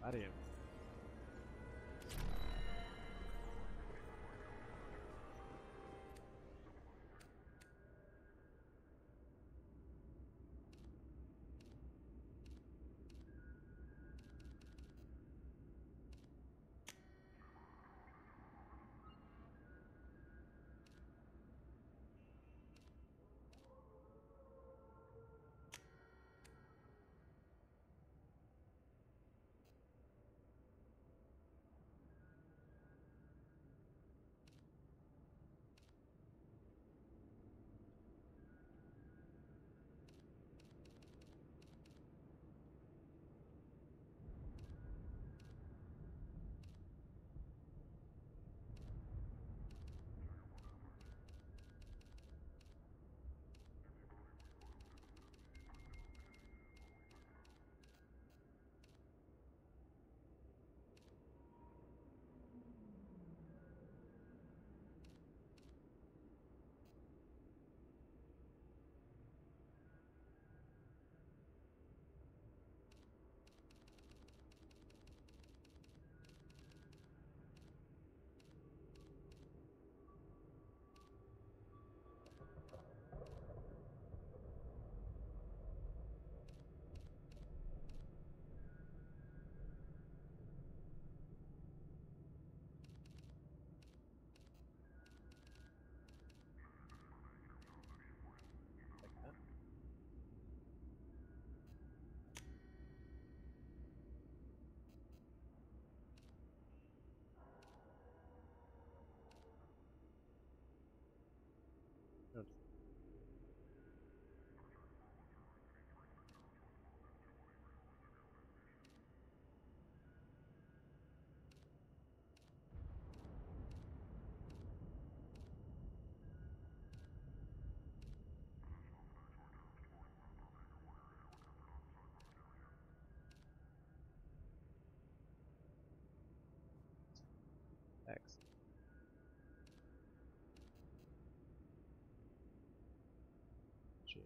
Audio. X. Shit.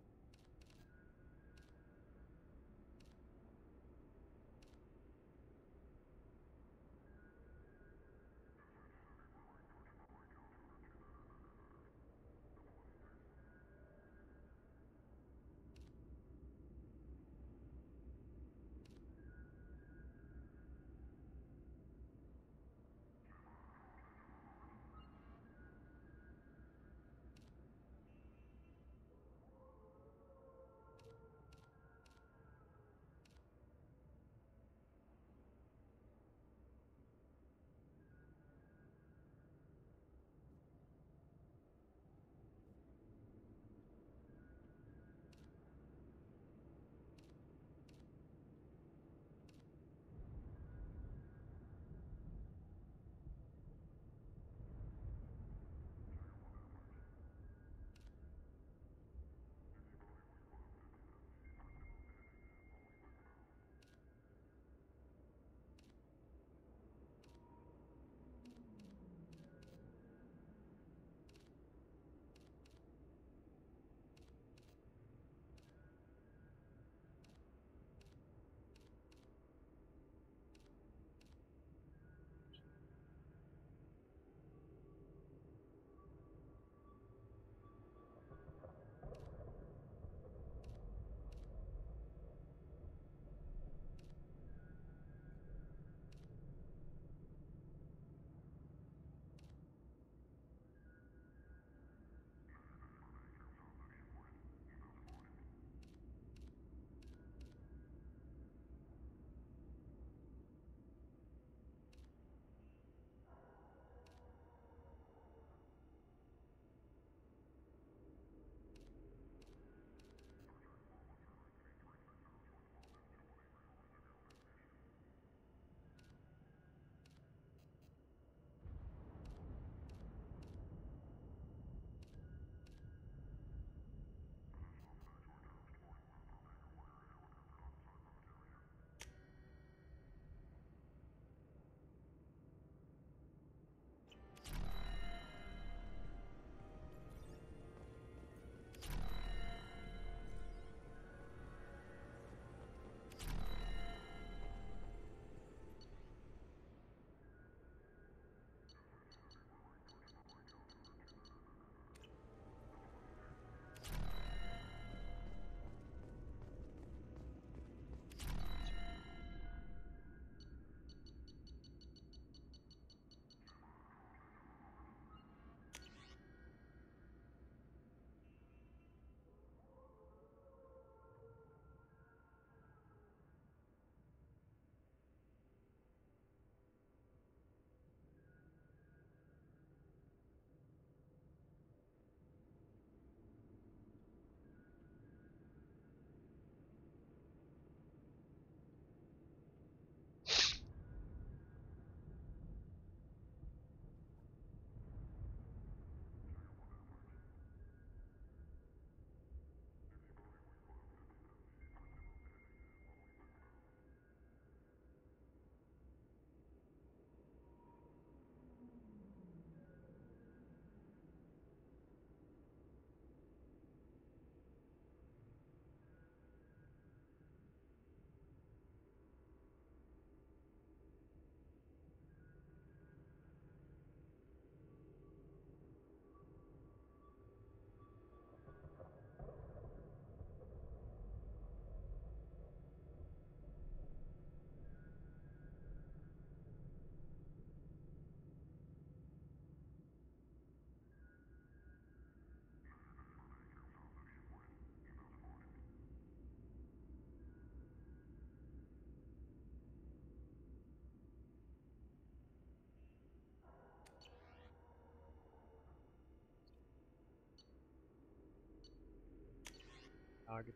Target.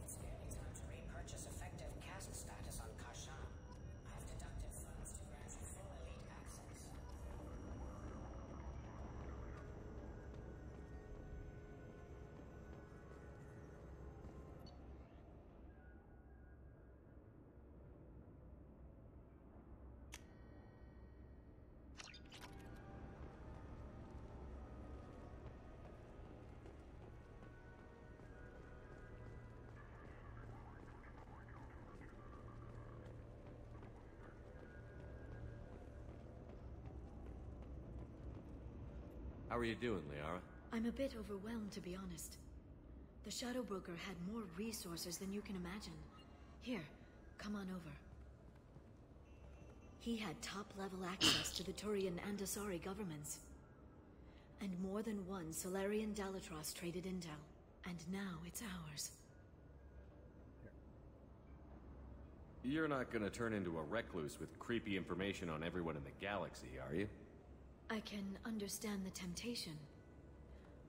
It's nearly time to repurchase effective caste status on Kashan. I've deducted funds to grant you full elite access. How are you doing, Liara? I'm a bit overwhelmed, to be honest. The Shadow Broker had more resources than you can imagine. Here, come on over. He had top-level access to the Turian and Asari governments. And more than one Solarian Dalatrass traded intel. And now it's ours. You're not gonna turn into a recluse with creepy information on everyone in the galaxy, are you? I can understand the temptation.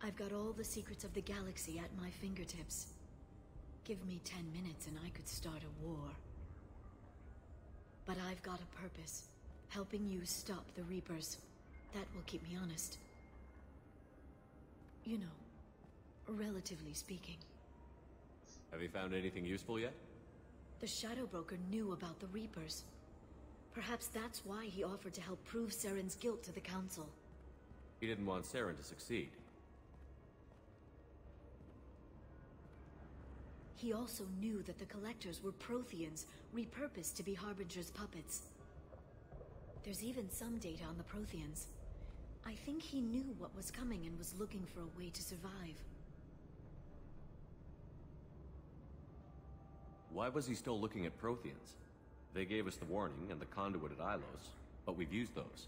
I've got all the secrets of the galaxy at my fingertips. Give me 10 minutes and I could start a war. But I've got a purpose. Helping you stop the Reapers. That will keep me honest. You know, relatively speaking. Have you found anything useful yet? The Shadow Broker knew about the Reapers. Perhaps that's why he offered to help prove Saren's guilt to the Council. He didn't want Saren to succeed. He also knew that the Collectors were Protheans, repurposed to be Harbinger's puppets. There's even some data on the Protheans. I think he knew what was coming and was looking for a way to survive. Why was he still looking at Protheans? They gave us the warning and the conduit at Ilos, but we've used those.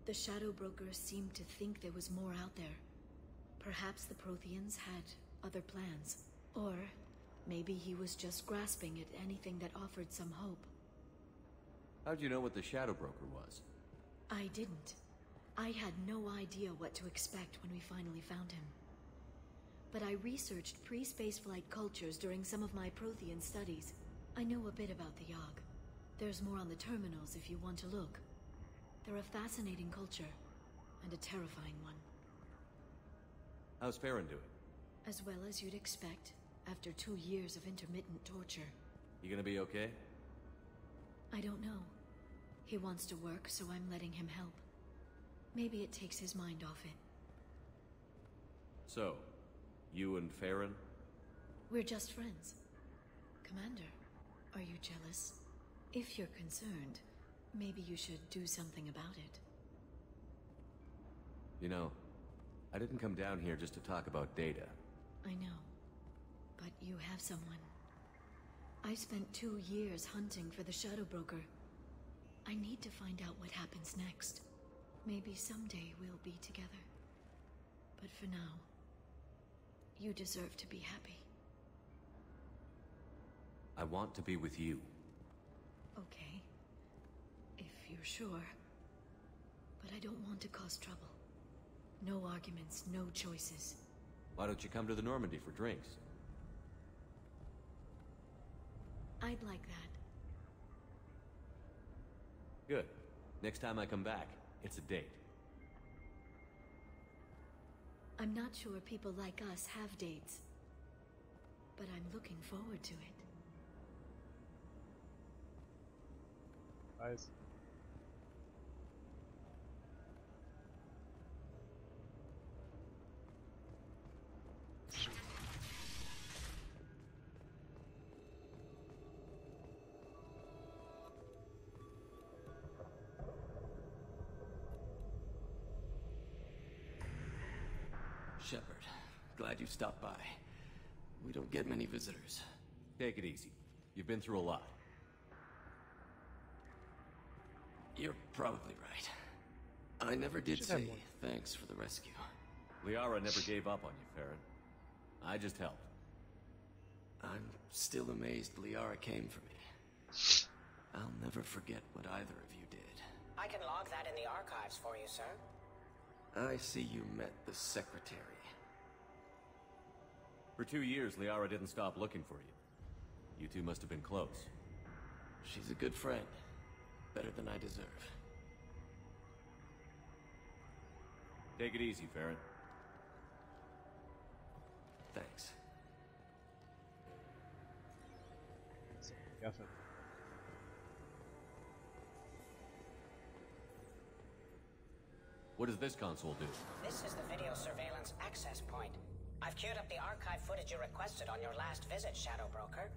The Shadow Broker seemed to think there was more out there. Perhaps the Protheans had other plans. Or maybe he was just grasping at anything that offered some hope. How'd you know what the Shadow Broker was? I didn't. I had no idea what to expect when we finally found him. But I researched pre-spaceflight cultures during some of my Prothean studies. I know a bit about the Yogg. There's more on the terminals if you want to look. They're a fascinating culture, and a terrifying one. How's Farron doing? As well as you'd expect, after 2 years of intermittent torture. You gonna be okay? I don't know. He wants to work, so I'm letting him help. Maybe it takes his mind off it. So, you and Farron? We're just friends. Commander, are you jealous? If you're concerned, maybe you should do something about it. You know, I didn't come down here just to talk about data. I know. But you have someone. I spent 2 years hunting for the Shadow Broker. I need to find out what happens next. Maybe someday we'll be together. But for now, you deserve to be happy. I want to be with you. Okay. If you're sure. But I don't want to cause trouble. No arguments, no choices. Why don't you come to the Normandy for drinks? I'd like that. Good. Next time I come back, it's a date. I'm not sure people like us have dates. But I'm looking forward to it. Guys. Shepard, glad you stopped by. We don't get many visitors. Take it easy. You've been through a lot. You're probably right. I never did say thanks for the rescue. Liara never gave up on you, Farron. I just helped. I'm still amazed Liara came for me. I'll never forget what either of you did. I can log that in the archives for you, sir. I see you met the Secretary. For 2 years, Liara didn't stop looking for you. You two must have been close. She's a good friend. Better than I deserve. Take it easy, Farron. Thanks. Guffin. What does this console do? This is the video surveillance access point. I've queued up the archive footage you requested on your last visit, Shadow Broker.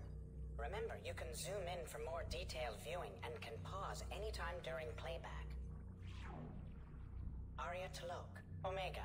Remember, you can zoom in for more detailed viewing and can pause anytime during playback. Arya T'Loak, Omega,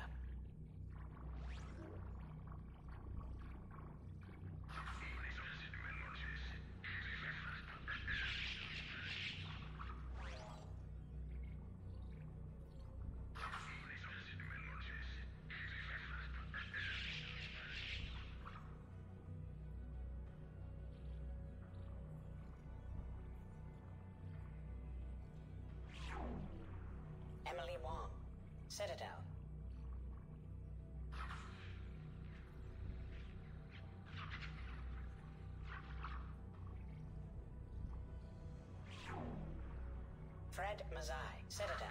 Citadel. Fred Mazai, Citadel.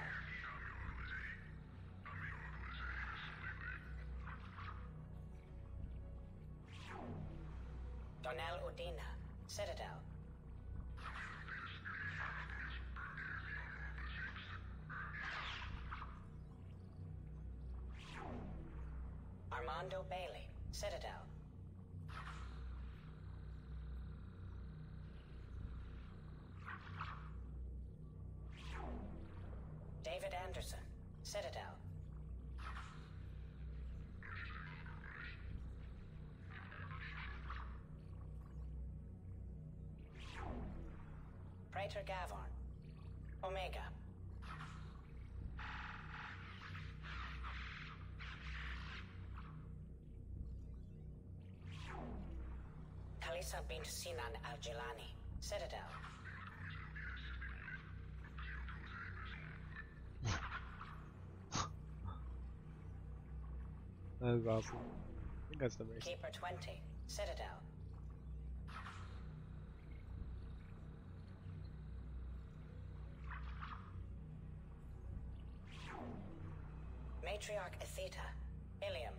Donnell Udina, Citadel. Armando Bailey, Citadel. David Anderson, Citadel. Praetor Gavorn, Omega. Kalisa bint Sinan Al-Jilani, Citadel. That is awesome. I think that's the race. Keeper 20, Citadel. Matriarch Atheta, Ilium.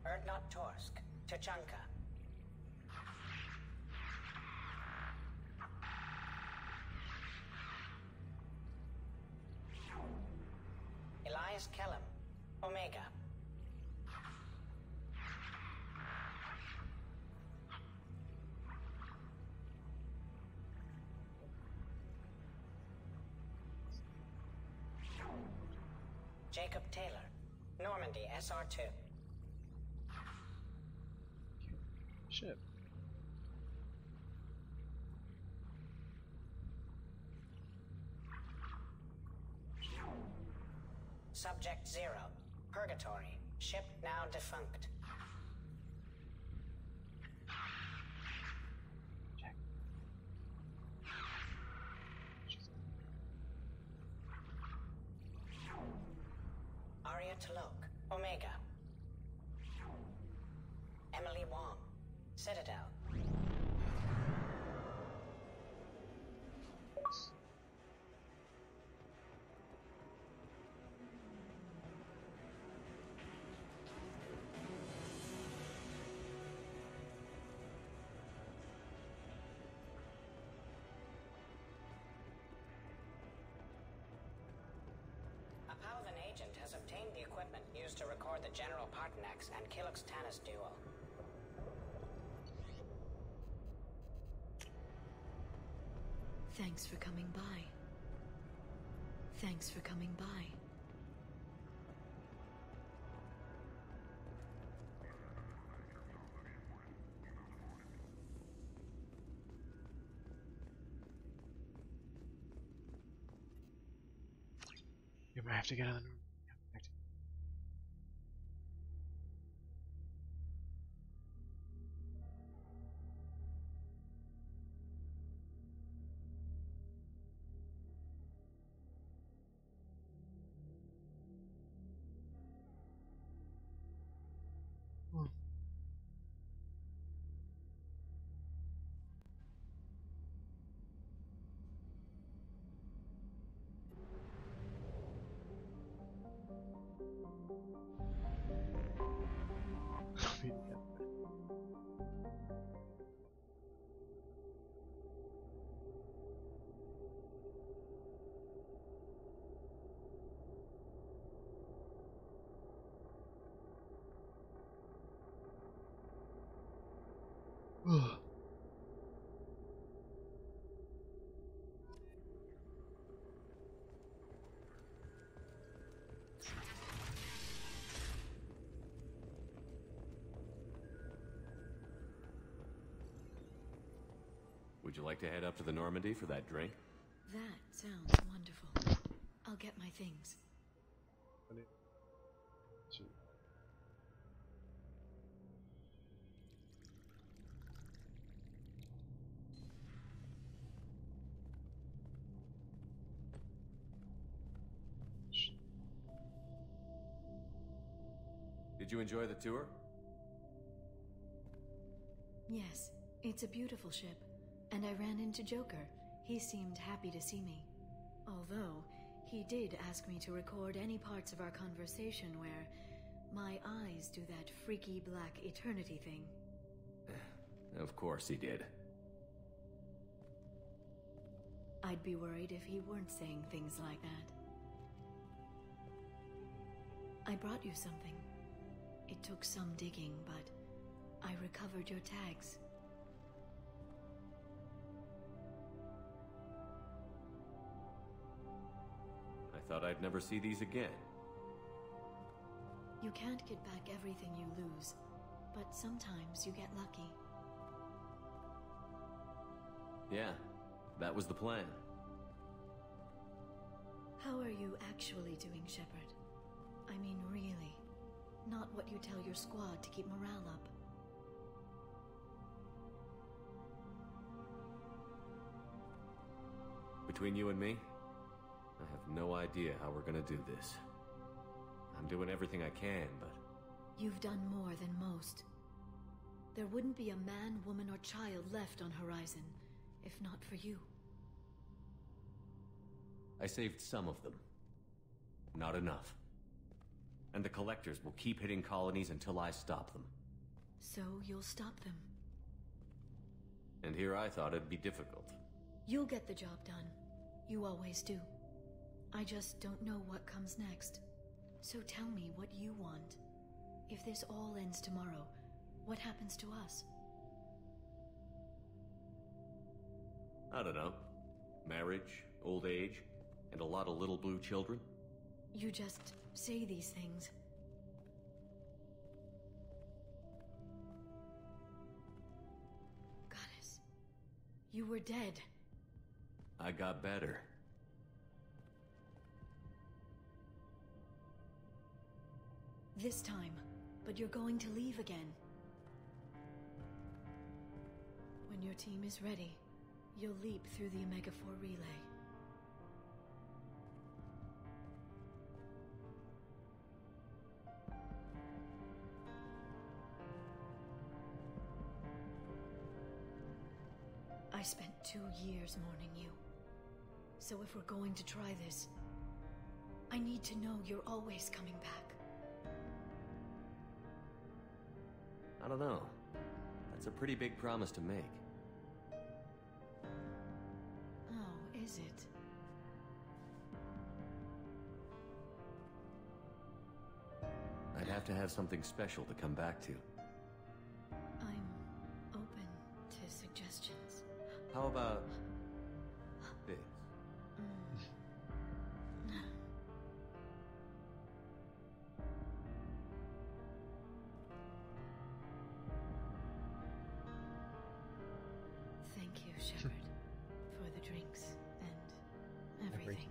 Erdnot Torsk, Tuchanka. Elias Kellum, Omega. Jacob Taylor, Normandy SR2. Shit. Subject 0, Purgatory, ship now defunct. Check. Arya T'Loak, Omega. Emily Wong, Citadel. A Palvan agent has obtained the equipment used to record the General Partonax and Killux Tanis duel. Thanks for coming by. Thanks for coming by. You might have to get on the Would you like to head up to the Normandy for that drink? That sounds wonderful. I'll get my things. Did you enjoy the tour? Yes, it's a beautiful ship. And I ran into Joker. He seemed happy to see me. Although, he did ask me to record any parts of our conversation where my eyes do that freaky black eternity thing. Of course he did. I'd be worried if he weren't saying things like that. I brought you something. It took some digging, but I recovered your tags. I thought I'd never see these again. You can't get back everything you lose, but sometimes you get lucky. Yeah, that was the plan. How are you actually doing, Shepard? I mean, really. Not what you tell your squad to keep morale up. Between you and me, I have no idea how we're gonna do this. I'm doing everything I can, but... You've done more than most. There wouldn't be a man, woman, or child left on Horizon, if not for you. I saved some of them. Not enough. And the Collectors will keep hitting colonies until I stop them. So you'll stop them. And here I thought it'd be difficult. You'll get the job done. You always do. I just don't know what comes next. So tell me what you want. If this all ends tomorrow, what happens to us? I don't know. Marriage, old age, and a lot of little blue children? You just say these things. Goddess, you were dead. I got better. This time, but you're going to leave again. When your team is ready, you'll leap through the Omega-4 relay. I spent 2 years mourning you. So if we're going to try this, I need to know you're always coming back. I don't know. That's a pretty big promise to make. Oh, is it? I'd have to have something special to come back to. I'm open to suggestions. How about... this? Thank you, Shepard, for the drinks and everything.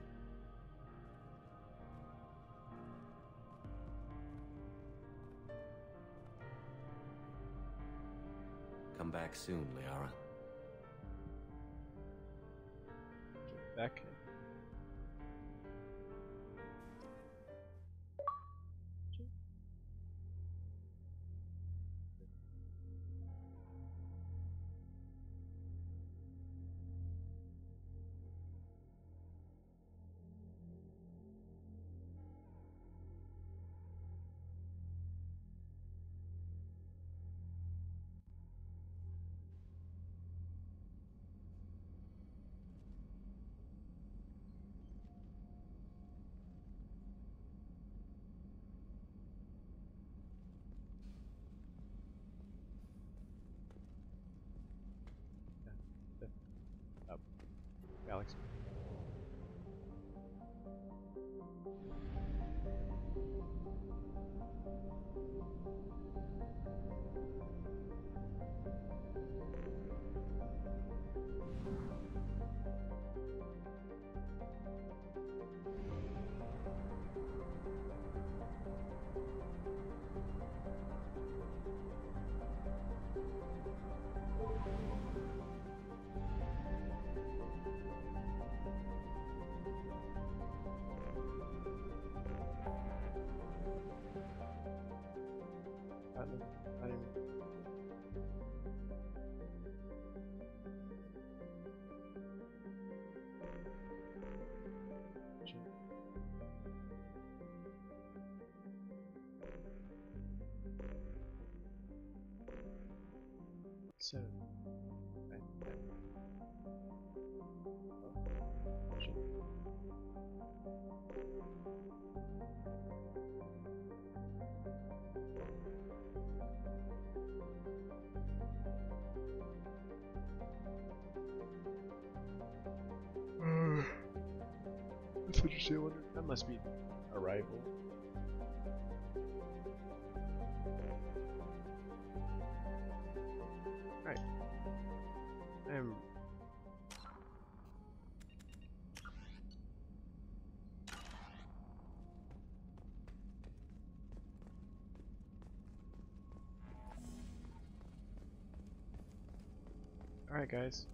Come back soon, Liara. Back. Galaxy. 7. Right. That's interesting. I wonder. That must be a rival. Right. Alright guys,